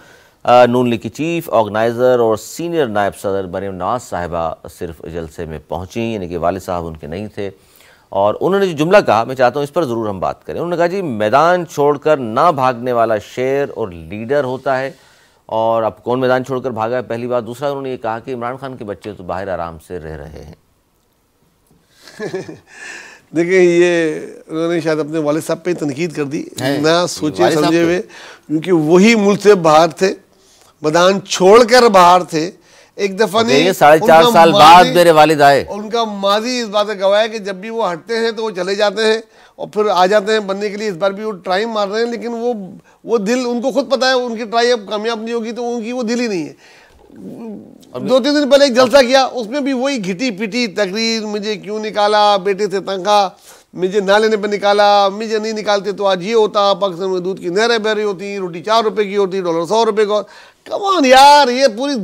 नून लीग की चीफ ऑर्गेनाइज़र और सीनियर नायब सदर मरीम नवाज साहिबा सिर्फ जलसे में पहुँची, यानी कि वालिद साहब उनके नहीं थे। और उन्होंने जो जुमला कहा, मैं चाहता हूँ इस पर ज़रूर हम बात करें। उन्होंने कहा जी, मैदान छोड़कर ना भागने वाला शेर और लीडर होता है, और अब कौन मैदान छोड़कर भागा है, पहली बात। दूसरा, उन्होंने ये कहा कि इमरान खान के बच्चे तो बाहर आराम से रह रहे हैं। देखिए, ये उन्होंने शायद अपने वालिद साहब पे तनकीद कर दी, ना सोचे समझे हुए, क्योंकि वही मुल्क से बाहर थे, मैदान छोड़कर बाहर थे। एक दफा नहीं, 4.5 साल बाद मेरे वालिद आए, उनका माजी इस बात का गवाह है कि जब भी वो हटते हैं तो वो चले जाते हैं और फिर आ जाते हैं बनने के लिए। इस बार भी वो ट्राई मार रहे हैं, लेकिन वो दिल, उनको खुद पता है उनकी ट्राई अब कामयाब नहीं होगी, तो उनकी वो दिल ही नहीं है। 2-3 दिन पहले एक जलसा किया, उसमें भी वही घिटी पिटी तकरीर, मुझे क्यों निकाला, बेटे से तनख्वाह मुझे ना लेने पर निकाला, मुझे नहीं निकालते तो आज ये होता, पाकिस्तान में दूध की नहरें बह रही होती, रोटी 4 रुपए की होती, डॉलर 100 रुपये का। कम ऑन यार, ये पूरी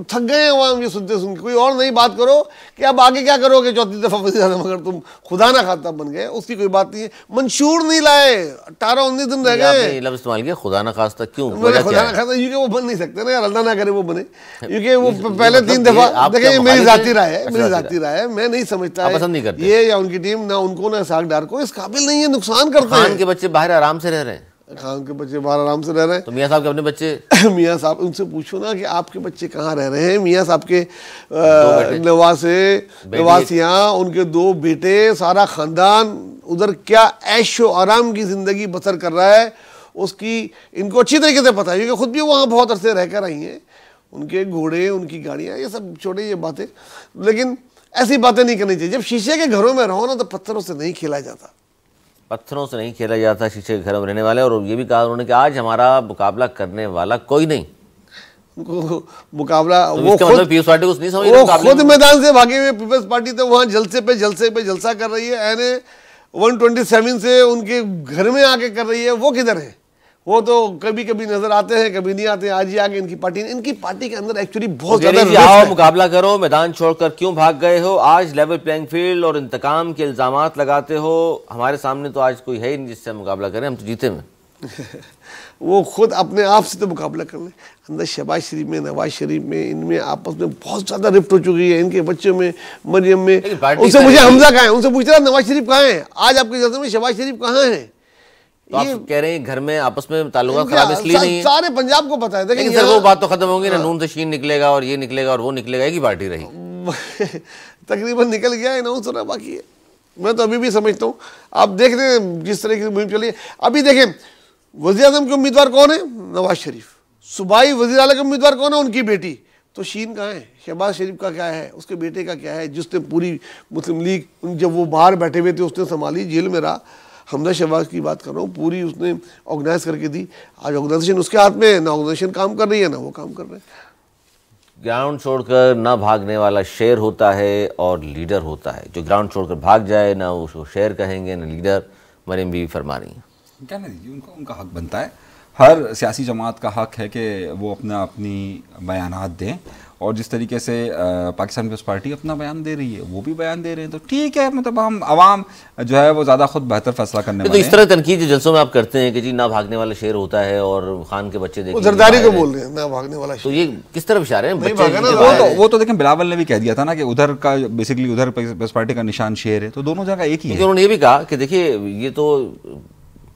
थक गए हैं वहां ये सुनते सुन के। कोई और नई बात करो कि अब आगे क्या करोगे चौथी दफा वज़ीर आज़म अगर तुम खुदा ना खाता बन गए, उसकी कोई बात नहीं है। मंशूर नहीं लाए, 18-19 दिन रह गए। लफ्ज़ इस्तेमाल किया खुदा ना खास्ता, क्यों? मैंने खुदा ना खाता, क्योंकि वो बन नहीं सकते ना यार, अल्लाह ना करे वो बने, क्योंकि वो पहले 3 दफा, देखिए मेरी जाती राय है, मेरी जाती राय है, मैं नहीं समझता ये या उनकी टीम ना उनको ना इसहाक डार को इस काबिल नहीं है, नुकसान करते हैं। खान के बच्चे बाहर आराम से रह रहे हैं, खान के बच्चे बाहर आराम से रह रहे हैं, तो मियाँ साहब के अपने बच्चे मियाँ साहब उनसे पूछो ना कि आपके बच्चे कहाँ रह रहे हैं। मियाँ साहब के नवासियाँ, उनके 2 बेटे, सारा खानदान उधर क्या ऐशो आराम की जिंदगी बसर कर रहा है, उसकी इनको अच्छी तरीके से पता है, क्योंकि खुद भी वहाँ बहुत अरसे रहकर आई हैं। उनके घोड़े, उनकी गाड़ियाँ, ये सब छोड़े ये बातें, लेकिन ऐसी बातें नहीं करनी चाहिए। जब शीशे के घरों में रहो ना तो पत्थरों से नहीं खेला जाता, पत्थरों से नहीं खेला जाता, शीशे के घर में रहने वाले। और ये भी कहा उन्होंने कि आज हमारा मुकाबला करने वाला कोई नहीं। उनको मुकाबला तो वो खुद पीपल्स पार्टी को नहीं समझ वो खुद मैदान से भागे हुए पीपल्स पार्टी तो वहाँ जलसे पे जलसा कर रही है। एने 127 से उनके घर में आके कर रही है, वो किधर है? वो तो कभी कभी नजर आते हैं, कभी नहीं आते। आज ही आगे इनकी पार्टी के अंदर एक्चुअली बहुत ज्यादा आओ मुकाबला करो, मैदान छोड़कर क्यों भाग गए हो? आज लेवल प्लेइंग फील्ड और इंतकाम के इल्जामात लगाते हो। हमारे सामने तो आज कोई है ही नहीं जिससे मुकाबला करें, हम तो जीते में। वो खुद अपने आप से तो मुकाबला कर ले। अंदर शहबाज शरीफ में, नवाज शरीफ में, इनमें आपस में बहुत ज्यादा रिफ्ट हो चुकी है, इनके बच्चों में, मरियम में। उनसे मुझे हमजा कहाँ है, उनसे पूछ रहा नवाज शरीफ कहाँ है? आज आपके जलसे में शहबाज शरीफ कहाँ है? तो आप कह रहे हैं घर में आपस में ताल्लुकात खराब इसलिए नहीं है? सारे पंजाब को पता है। लेकिन सर वो बात तो खत्म होगी ना, नून से शीन निकलेगा और ये निकलेगा और वो निकलेगा, एक ही पार्टी रही। तकरीबन निकल गया, अनाउंस होना बाकी है। मैं तो अभी भी समझता हूँ, आप देख रहे हैं जिस तरह की मुहिम चली है। अभी देखें वज़ीर आज़म के उम्मीदवार कौन है? नवाज शरीफ। सूबाई वज़ीर आला के उम्मीदवार कौन है? उनकी बेटी। तो शीन कहाँ है? शहबाज शरीफ का क्या है? उसके बेटे का क्या है? जिसने पूरी मुस्लिम लीग, जब वो बाहर बैठे हुए थे उसने संभाली, जेल में रहा। हमजा शहबाज की बात कर रहा हूँ, पूरी उसने ऑर्गेनाइज करके दी। आज ऑर्गेनाइजेशन उसके हाथ में है, ना ऑर्गेनाइजेशन काम कर रही है ना वो काम कर रहे हैं। ग्राउंड छोड़कर ना भागने वाला शेर होता है और लीडर होता है। जो ग्राउंड छोड़कर भाग जाए ना उसको शेर कहेंगे ना लीडर। मरियम बीवी फरमा रही हैं, कहने दीजिए, उनका हक बनता है। हर सियासी जमात का हक है कि वो अपनी बयानात दें, और जिस तरीके से पाकिस्तान पीपल्स पार्टी अपना बयान दे रही है वो भी बयान दे रहे हैं, तो ठीक है। मतलब हम आवाम जो है वो ज़्यादा खुद बेहतर फैसला करने वाले हैं। तो इस तरह तनकीद जो जलसों में आप करते हैं कि जी ना भागने वाला शेर होता है और खान के बच्चे देखिए जरदारी को बोल रहे हैं ना भागने वाला शेर, तो ये किस तरफ इशारे हैं? वो तो देखें बिलावल ने भी कह दिया था ना कि उधर का बेसिकली उधर पीपल्स पार्टी का निशान शेर है, तो दोनों जगह एक ही है। उन्होंने ये भी कहा कि देखिए ये तो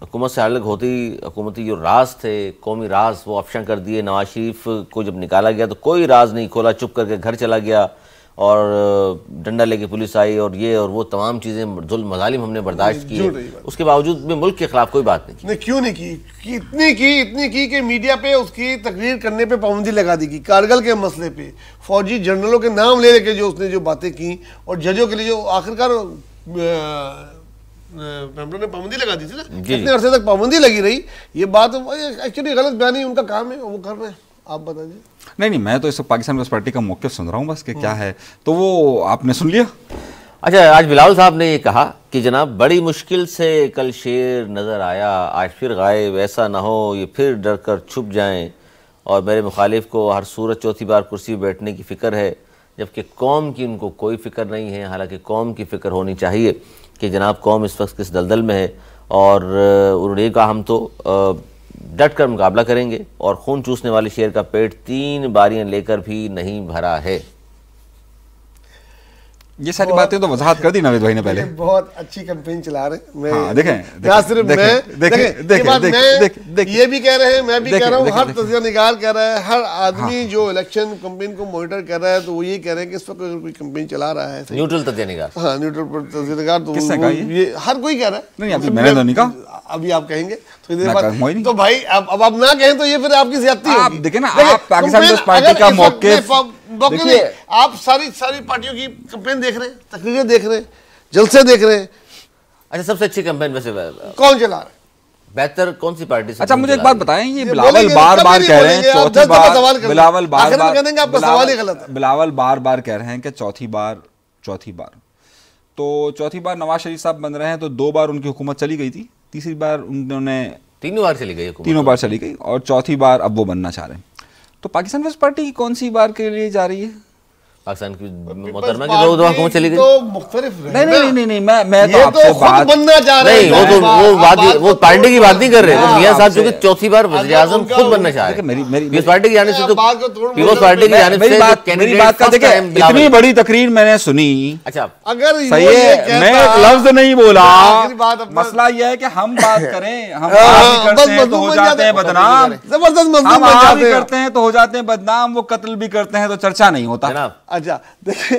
हुकूमत से अलग होती हुकूमती जो राज थे, कौमी राज, वो अफशा कर दिए। नवाज शरीफ को जब निकाला गया तो कोई राज नहीं खोला, चुप करके घर चला गया और डंडा लेके पुलिस आई और ये और वो तमाम चीज़ें जुल्म मज़ालिम हमने बर्दाश्त की। उसके बावजूद भी मुल्क के खिलाफ कोई बात नहीं की। क्यों नहीं की? इतनी की कि मीडिया पे उसकी तकरीर करने पे पाबंदी लगा दी गई। कारगिल के मसले पे फौजी जनरलों के नाम ले लेके जो उसने जो बातें की, और जजों के लिए जो आखिरकार पैम्पलों ने पाबंदी लगा दी थी ना, कितने अरसे तक पाबंदी लगी रही। ये बात एक्चुअली गलत बयानी उनका काम है, वो कर रहे हैं। आप बताइए। नहीं, मैं तो इस पाकिस्तान पीपल्स पार्टी का मौक़िफ़ सुन रहा हूँ बस कि क्या है, तो वो आपने सुन लिया। अच्छा, आज बिलावल साहब ने ये कहा कि जनाब बड़ी मुश्किल से कल शेर नज़र आया, आज फिर गायब, ऐसा ना हो ये फिर डर कर छुप जाएं और मेरे मुखालिफ को हर सूरत चौथी बार कुर्सी बैठने की फ़िक्र है, जबकि कौम की उनको कोई फ़िक्र नहीं है। हालांकि कौम की फ़िक्र होनी चाहिए कि जनाब कौम इस वक्त किस दलदल में है, और उन्होंने कहा हम तो डट कर मुकाबला करेंगे और खून चूसने वाले शेर का पेट 3 बारियां लेकर भी नहीं भरा है। ये सारी बातें तो वजाहत कर दी नावेद भाई ने पहले। बहुत अच्छी कैंपेन चला रहे हैं। मैं हाँ, देखें, सिर्फ मैं ये भी कह रहे हैं, मैं भी कह रहा हूँ, हर तजिया निगार कह रहा है, हर आदमी जो इलेक्शन कैंपेन को मॉनिटर कर रहा है तो वो ये कह रहे हैं कि इस वक्त अगर कोई कैंपेन चला रहा है न्यूट्रल तजिया निगार, हाँ न्यूट्रल तजिया निगार, तो ये हर कोई कह रहा है। नहीं, अभी मैंने तो नहीं कहा, अभी आप कहेंगे तो भाई अब आप ना कहें तो ये फिर आपकी ज़्यादती होगी। देखिए ना, आप पाकिस्तान पीपल्स पार्टी का मौक़िफ़, आप सारी पार्टियों की कैंपेन देख रहे हैं, तकरीरें देख रहे हैं, जलसे देख रहे हैं। अच्छा, सबसे अच्छी कैंपेन वैसे कौन चला रहा है? बेहतर कौन सी पार्टी से? अच्छा, मुझे एक बात बताएं, ये बिलावल बार बार कह रहे हैं चौथी बार, बिलावल बार बार कह रहे हैं कि चौथी बार, तो चौथी बार नवाज शरीफ साहब बन रहे हैं, तो 2 बार उनकी हुकूमत चली गई थी, तीसरी बार उन्होंने 3 बार चली गई, तीनों बार चली गई, और चौथी बार अब वो बनना चाह रहे हैं। तो पाकिस्तान पीपल्स पार्टी कौन सी बार के लिए जा रही है? पाकिस्तान की मोहतरमा की 2 दफा हुकूमत चली गई। तो मुख्तलिफ नहीं, मैं तो आपसे बात बनना चाह रहे हैं। नहीं, वो पार्टी की बात नहीं कर रहे। वो मियां साहब जो कि चौथी बार वज़ीर आज़म खुद बनना चाह रहे हैं। पीपल्स पार्टी की जानिब से तो पीपल्स पार्टी की जानिब से मेरी बात का देखिए, इतनी बड़ी तकरीर मैंने सुनी। अच्छा, अगर सही है, मैं एक लफ्ज नहीं बोला। मसला यह है कि हम बात करें, हम करते हैं तो हो जाते हैं बदनाम, जबरदस्त मजलूम हम बन जाते हैं। करते हैं तो हो जाते हैं बदनाम, वो कत्ल भी करते हैं तो चर्चा नहीं होता। अच्छा देखिए,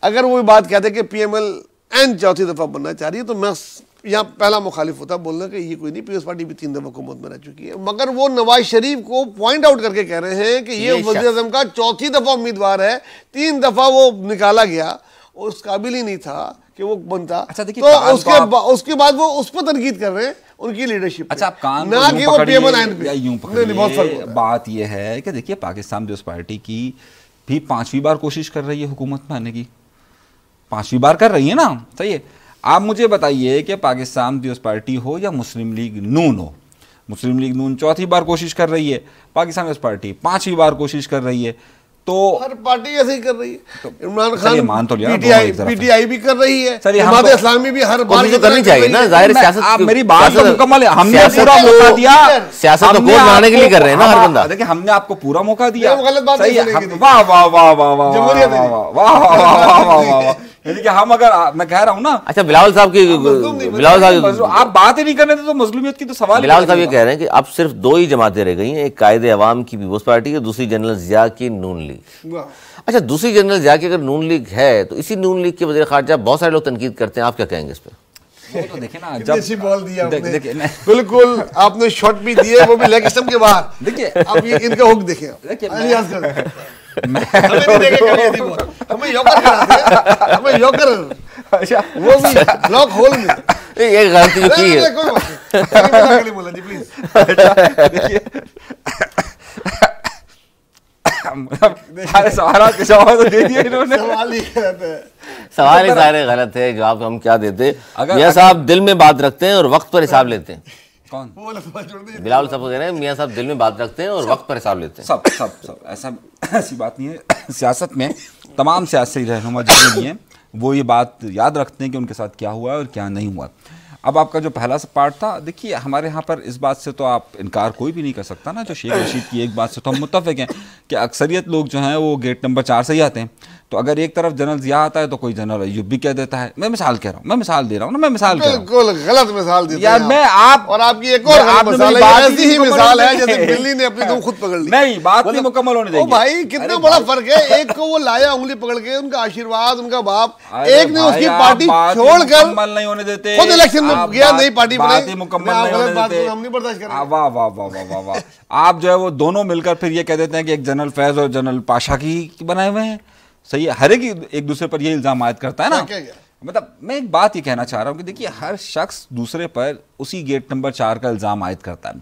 अगर वो बात कहते कि पीएमएल एन चौथी दफा बनना चाह रही है तो मैं यहाँ पहला मुखालिफ होता बोलना कि ये कोई नहीं, पीपल्स पार्टी भी 3 दफा हुकूमत में रह चुकी है। मगर वो नवाज शरीफ को पॉइंट आउट करके कह रहे हैं कि ये वज़ीर आज़म का चौथी दफा उम्मीदवार है, 3 दफा वो निकाला गया, उस काबिल ही नहीं था कि वो बनता। अच्छा देखिए, तो उसके बाद वो उस पर तनकीद कर रहे हैं उनकी लीडरशिप। अच्छा, आप कान ना कि वो पीएमएल एन पे यूं पकड़िए। बात ये है कि देखिए, पाकिस्तान पीपल्स पार्टी की भी 5वीं बार कोशिश कर रही है हुकूमत में आने की, 5वीं बार कर रही है ना, सही है। आप मुझे बताइए कि पाकिस्तान पीपल्स पार्टी हो या मुस्लिम लीग नून हो, मुस्लिम लीग नून चौथी बार कोशिश कर रही है, पाकिस्तान पीपल्स पार्टी 5वीं बार कोशिश कर रही है, तो हर पार्टी ऐसे ही कर रही है। इमरान खान मान तो लिया, पीटीआई भी कर रही है, जमात इस्लामी भी हर बार करनी चाहिए ना। जाहिर सियासत, आप मेरी बात तो मुकम्मल है, हमने पूरा मौका दिया। सियासत तो कोर्ट बनाने के लिए कर रहे हैं ना हर बंदा। देखिए, हमने आपको पूरा मौका दिया। गलत बात नहीं है। वाह वाह वाह वाह वाह वाह, कि हम अगर मैं कह रहा हूँ ना। अच्छा, बिलावल साहब आप बात ही नहीं करने थे तो मजलूमियत की तो सवाल। बिलावल साहब ये कह रहे हैं कि अब सिर्फ 2 ही जमातें रह गई हैं, एक कायदे अवाम की पीपल्स पार्टी है, दूसरी जनरल जिया की नून लीग। अच्छा, दूसरी जनरल जिया की अगर नून लीग है तो इसी नून लीग के वज़ीर ख़ारजा बहुत सारे लोग तनकीद करते हैं, आप क्या कहेंगे इस पर? तो देखिए ना, जब बॉल दिया बिल्कुल आपने शॉट भी दिए, वो भी लेग स्टंप के बाहर। देखिए अब ये इनका हुक देखिए, हमें यॉकर कराते हैं, हमें यॉकर, अच्छा वो भी ब्लॉक होल में। ये गलती जो की है, बोला जी प्लीज। सवाल के जवाब तो दे दिए इन्होंने। सवाल ही सारे गलत है, जवाब हम क्या देते। मियां साहब दिल में बात रखते हैं और वक्त पर हिसाब लेते हैं। कौन? बिलावल साहब कह रहे हैं मियां साहब दिल में बात रखते हैं और वक्त पर हिसाब लेते हैं। सब ऐसी बात नहीं है। सियासत में तमाम सियासी रहनुमा जितने भी हैं वो ये बात याद रखते हैं कि उनके साथ क्या हुआ है और क्या नहीं हुआ। अब आपका जो पहला पार्ट था, देखिए हमारे यहाँ पर इस बात से तो आप इनकार कोई भी नहीं कर सकता ना, जो शेख रशीद की एक बात से तो हम मुत्तफिक हैं कि अक्सरियत लोग जो हैं वो गेट नंबर 4 से ही आते हैं। तो अगर एक तरफ जनरल जिया आता है तो कोई जनरल अय्यूब भी कह देता है। मैं मिसाल कह रहा हूँ, मैं मिसाल दे रहा हूँ ना, मैं मिसाल कह रहा हूँ। बिल्कुल गलत मिसाल देते यार, मैं आप और आपकी एक और गलत मिसाल है, ऐसी ही मिसाल है जैसे बिल्ली ने अपनी दुम खुद पकड़ ली। नहीं, बात नहीं मुकम्मल होने देंगे। ओ भाई, कितना बड़ा फर्क है। एक को वो लाया उंगली पकड़ के, उनका आशीर्वाद, उनका बाप, एक ने उसकी पार्टी छोड़कर मुकम्मल नहीं होने देते, खुद इलेक्शन में गया, नई पार्टी बनाई, मुकम्मल नहीं होने देते। हम नहीं बर्दाश्त कर रहे। वाह वाह वाह वाह वाह, आप जो है वो दोनों मिलकर फिर ये कह देते हैं कि एक जनरल फैज और जनरल पाशा की बनाए हुए हैं। सही है, हर एक दूसरे पर ये इल्जाम आयद करता है ना। मतलब मैं एक बात ये कहना चाह रहा हूँ कि देखिए, हर शख्स दूसरे पर उसी गेट नंबर 4 का इल्जाम आयद करता है।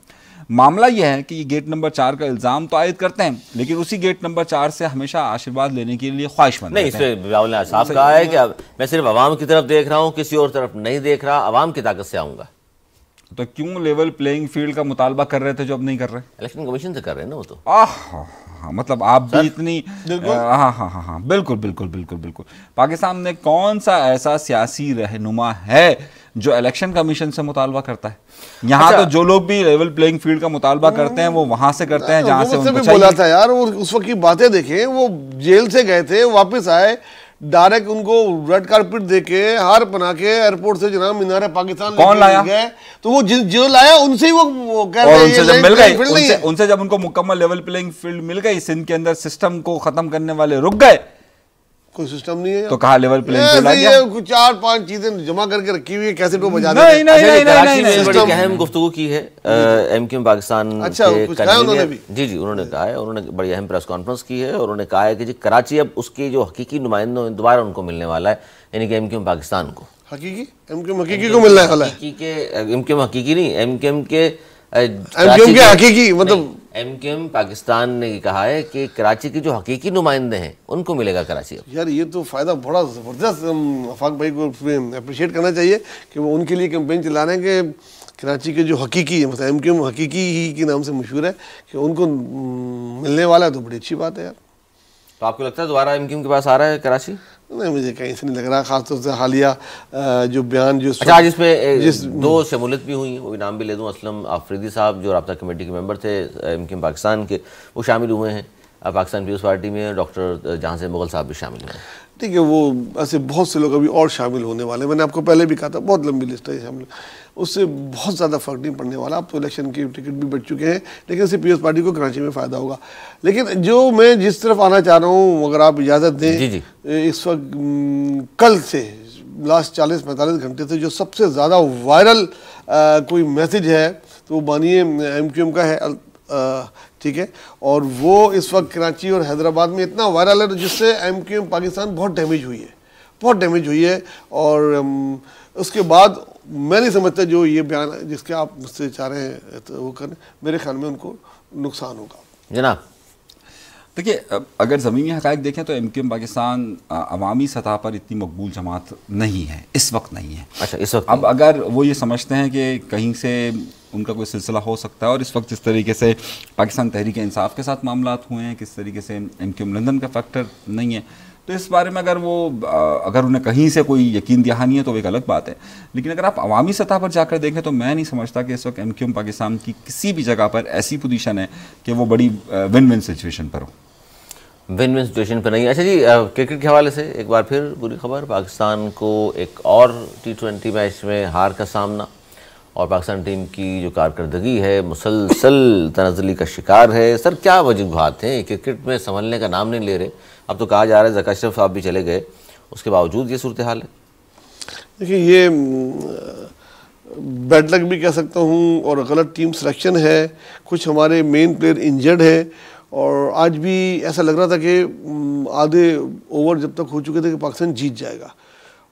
मामला यह है कि ये गेट नंबर 4 का इल्जाम तो आयद करते हैं, लेकिन उसी गेट नंबर 4 से हमेशा आशीर्वाद लेने के लिए ख्वाहिशमंद नहीं। इसमें बिलावल ने साफ कहा है कि मैं सिर्फ अवाम की तरफ देख रहा हूँ, किसी और तरफ नहीं देख रहा, अवाम की ताकत से आऊंगा। तो क्यों लेवल प्लेइंग फील्ड का मुतालबा कर रहे थे जो अब नहीं कर रहे? इलेक्शन कमीशन से कर रहे हैं ना वो तो। मतलब आप भी इतनी हाँ, बिल्कुल। पाकिस्तान में कौन सा ऐसा सियासी रहनुमा है जो इलेक्शन कमीशन से मुतालबा करता है? यहाँ अच्छा, तो जो लोग भी लेवल प्लेइंग फील्ड का मुतालबा करते हैं वो वहां से करते हैं जहाँ से उनको चाहिए। बोला था यार, उस वक्त की बातें देखें, वो जेल से गए थे, वापस आए, डायरेक्ट उनको रेड कारपेट देके हार पहना के एयरपोर्ट से जनाब मीनार पाकिस्तान कौन लाया गए, तो वो जो लाया उनसे ही वो कह रहे हैं, उनसे जब मिल गई, उनसे जब उनको मुकम्मल लेवल प्लेइंग फील्ड मिल गई, सिंध के अंदर सिस्टम को खत्म करने वाले रुक गए, कोई सिस्टम नहीं है तो कहा लेवल प्लेइंग फील्ड आ गया। 4-5 चीजें जमा करके रखी हुई है, कैसे तो बजा नहीं, बड़ी अहम गुफ्तगू की है एमक्यूएम पाकिस्तान के। जी उन्होंने कहा है, उन्होंने बड़ी अहम प्रेस कॉन्फ्रेंस की है और उन्होंने कहा है कि जी कराची अब उसके जो हकीकी नुमाइंदों दोबारा उनको मिलने वाला है, यानी कि एमक्यूएम पाकिस्तान को। हकीकी हकीकी को मिलने वाला है? एमक्यूएम हकीकी नहीं, एमक्यूएम के हकीकी मतलब एमक्यूएम पाकिस्तान ने कहा है कि कराची के जो हकीकी नुमाइंदे हैं उनको मिलेगा कराची। यार ये तो फायदा बड़ा जबरदस्त, आफाक भाई को अप्रिशिएट करना चाहिए कि वो उनके लिए कैंपेन चला रहे हैं कि कराची के जो हकीकी है, मतलब MQM हकीकी ही के नाम से मशहूर है, कि उनको मिलने वाला है तो बड़ी अच्छी बात है यार। तो आपको लगता है दोबारा MQM के पास आ रहा है कराची? नहीं, मुझे कहीं से नहीं लग रहा, खासतौर से हालिया जो बयान जो अच्छा, आज इसमें दो शमूलियत भी हुई, वो भी नाम भी ले दूँ, असलम आफरीदी साहब जो राब्ता कमेटी के मेंबर थे MQM पाकिस्तान के, वो शामिल हुए हैं पाकिस्तान पीपल्स पार्टी में। डॉक्टर जहां से मुगल साहब भी शामिल हुए हैं। ठीक है, वो ऐसे बहुत से लोग अभी और शामिल होने वाले हैं। मैंने आपको पहले भी कहा था, बहुत लंबी लिस्ट है शामिल, उससे बहुत ज़्यादा फ़र्क नहीं पड़ने वाला। अब तो इलेक्शन की टिकट भी बढ़ चुके हैं, लेकिन इससे पीपल्स पार्टी को कराची में फ़ायदा होगा। लेकिन जो मैं जिस तरफ आना चाह रहा हूँ, अगर आप इजाज़त दें, जी। इस वक्त कल से लास्ट 40-45 घंटे से जो सबसे ज़्यादा वायरल कोई मैसेज है तो वो बानिए MQM का है, ठीक है, और वो इस वक्त कराची और हैदराबाद में इतना वायरल है जिससे MQM पाकिस्तान बहुत डैमेज हुई है। और उसके बाद मैं नहीं समझता जो ये बयान है जिसके आप मुझसे चाह रहे हैं तो वो करें, मेरे ख्याल में उनको नुकसान होगा। जनाब देखिए, अगर ज़मीनी हक़ाइक़ देखें तो MQM पाकिस्तान अवामी सतह पर इतनी मकबूल जमात नहीं है, इस वक्त नहीं है। अच्छा, इस वक्त अब अगर वो ये समझते हैं कि कहीं से उनका कोई सिलसिला हो सकता है, और इस वक्त जिस तरीके से पाकिस्तान तहरीक इंसाफ के साथ मामलात हुए हैं, किस तरीके से MQM लंदन का फैक्टर नहीं है, तो इस बारे में अगर उन्हें कहीं से कोई यकीन दहानी है तो एक अलग बात है। लेकिन अगर आप अवामी सतह पर जाकर देखें तो मैं नहीं समझता कि इस वक्त MQM पाकिस्तान की किसी भी जगह पर ऐसी पोजीशन है कि वो बड़ी विन विन सिचुएशन पर हो। विन विन सिचुएशन पर नहीं। अच्छा जी, क्रिकेट के हवाले से एक बार फिर बुरी खबर, पाकिस्तान को एक और T20 मैच में हार का सामना, और पाकिस्तान टीम की जो कारकर्दगी है मुसलसल तनज़्ज़ुली का शिकार है। सर, क्या वजूहात हैं? क्रिकेट में संभलने का नाम नहीं ले रहे। अब तो कहा जा रहा है ज़का अशरफ साहब भी चले गए, उसके बावजूद ये सूरत हाल है। देखिए, ये बैड लक भी कह सकता हूँ और गलत टीम सिलेक्शन है। कुछ हमारे मेन प्लेयर इंजर्ड हैं, और आज भी ऐसा लग रहा था कि आधे ओवर जब तक हो चुके थे कि पाकिस्तान जीत जाएगा,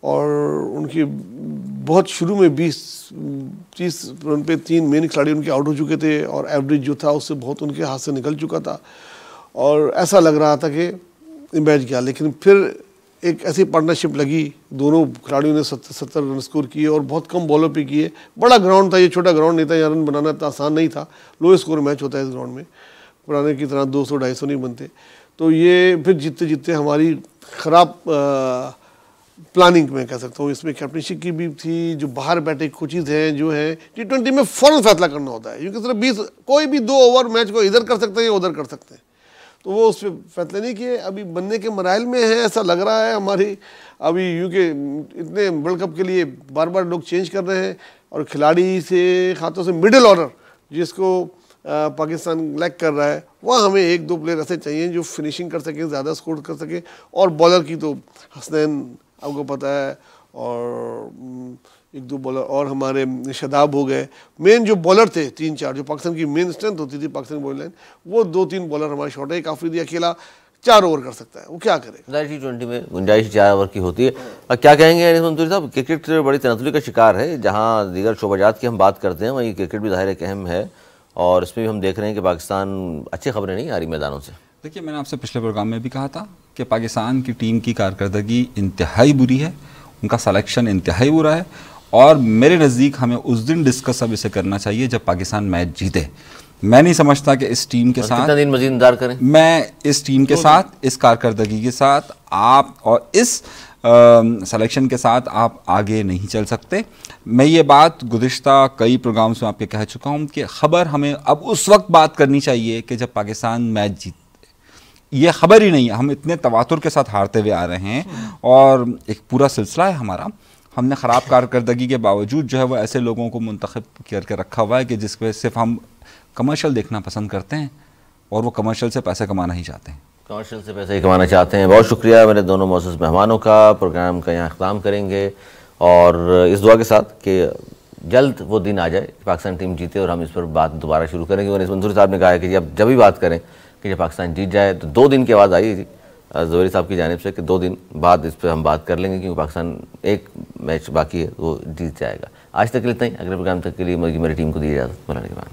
और उनकी बहुत शुरू में 20-30 रन पे 3 मेन खिलाड़ी उनके आउट हो चुके थे, और एवरेज जो था उससे बहुत उनके हाथ से निकल चुका था, और ऐसा लग रहा था कि मैच गया। लेकिन फिर एक ऐसी पार्टनरशिप लगी, दोनों खिलाड़ियों ने 70 रन स्कोर किए और बहुत कम बॉलर पे किए। बड़ा ग्राउंड था, ये छोटा ग्राउंड नहीं था, यहाँ रन बनाना इतना आसान नहीं था। लो स्कोर मैच होता है इस ग्राउंड में, पुराने की तरह 200-250 नहीं बनते। तो ये फिर जीतते जीतते हमारी ख़राब प्लानिंग में कह सकता हूँ, इसमें कैप्टनशिप की भी थी। जो बाहर बैठे कोचेज़ हैं जो हैं, T20 में फ़ौरन फैसला करना होता है, क्योंकि सिर्फ कोई भी 2 ओवर मैच को इधर कर सकते हैं या उधर कर सकते हैं, तो वो उस पर फैसले नहीं किए। अभी बनने के मराइल में है, ऐसा लग रहा है हमारी। अभी यूके इतने वर्ल्ड कप के लिए बार बार लोग चेंज कर रहे हैं, और खिलाड़ी से खासतौर से मिडिल ऑर्डर जिसको पाकिस्तान लैक कर रहा है, वहाँ हमें 1-2 प्लेयर ऐसे चाहिए जो फिनिशिंग कर सकें, ज़्यादा स्कोर कर सकें। और बॉलर की तो हसनैन आपको पता है, और 1-2 बॉलर और हमारे शदाब हो गए। मेन जो बॉलर थे 3-4, जो पाकिस्तान की मेन स्ट्रेंथ होती थी पाकिस्तान बॉलर लाइन, वो 2-3 बॉलर हमारे शॉर्ट है। एक आफरीदी अकेला 4 ओवर कर सकता है, वो क्या करेगा? T20 में गुंजाइश 4 ओवर की होती है। और क्या कहेंगे अनीस मंसूरी साहब, क्रिकेट बड़ी तनज़्ज़ुली का शिकार है। जहाँ दीगर शोबाजात की हम बात करते हैं, वहीं क्रिकेट भी ज़ाहिर है अहम है, और इसमें भी हम देख रहे हैं कि पाकिस्तान अच्छी खबरें नहीं आ रही मैदानों से। देखिए, मैंने आपसे पिछले प्रोग्राम में भी कहा था कि पाकिस्तान की टीम की कारकर्दगी इंतहाई बुरी है, उनका सलेक्शन इंतहाई बुरा है, और मेरे नज़दीक हमें उस दिन डिस्कस अब इसे करना चाहिए जब पाकिस्तान मैच जीते। मैं नहीं समझता कि इस टीम के साथ कितना दिन मज़ीद इंतज़ार करें। मैं इस टीम के साथ, इस कारकर्दगी के साथ आप और इस सिलेक्शन के साथ आप आगे नहीं चल सकते। मैं ये बात गुज़िश्ता कई प्रोग्राम्स में आपके कह चुका हूँ कि ख़बर हमें अब उस वक्त बात करनी चाहिए कि जब पाकिस्तान मैच जीते। ये खबर ही नहीं है, हम इतने तवातुर के साथ हारते हुए आ रहे हैं, और एक पूरा सिलसिला है हमारा। हमने ख़राब कारकर्दगी के बावजूद जो है वो ऐसे लोगों को मुंतखब करके रखा हुआ है कि जिस वजह सिर्फ हम कमर्शियल देखना पसंद करते हैं, और वो कमर्शियल से पैसे कमाना ही चाहते हैं। कमर्शियल से पैसे ही कमाना चाहते हैं। बहुत शुक्रिया मेरे दोनों मौजूद मेहमानों का। प्रोग्राम का यहाँ अख्ताम करेंगे, और इस दुआ के साथ कि जल्द वो दिन आ जाए पाकिस्तान टीम जीते, और हम इस पर बात दोबारा शुरू करेंगे। अनीस मंसूरी साहब ने कहा है कि जब भी बात करें कि जब पाकिस्तान जीत जाए, तो 2 दिन के बाद आइए जी ज़ोहरी साहब की जानिब से कि 2 दिन बाद इस पर हम बात कर लेंगे, क्योंकि पाकिस्तान एक मैच बाकी है, वो जीत जाएगा। आज तक के लिए इतना ही। अगले प्रोग्राम तक के लिए मेरी टीम को दी इजाज़त। मौलाना के बाद।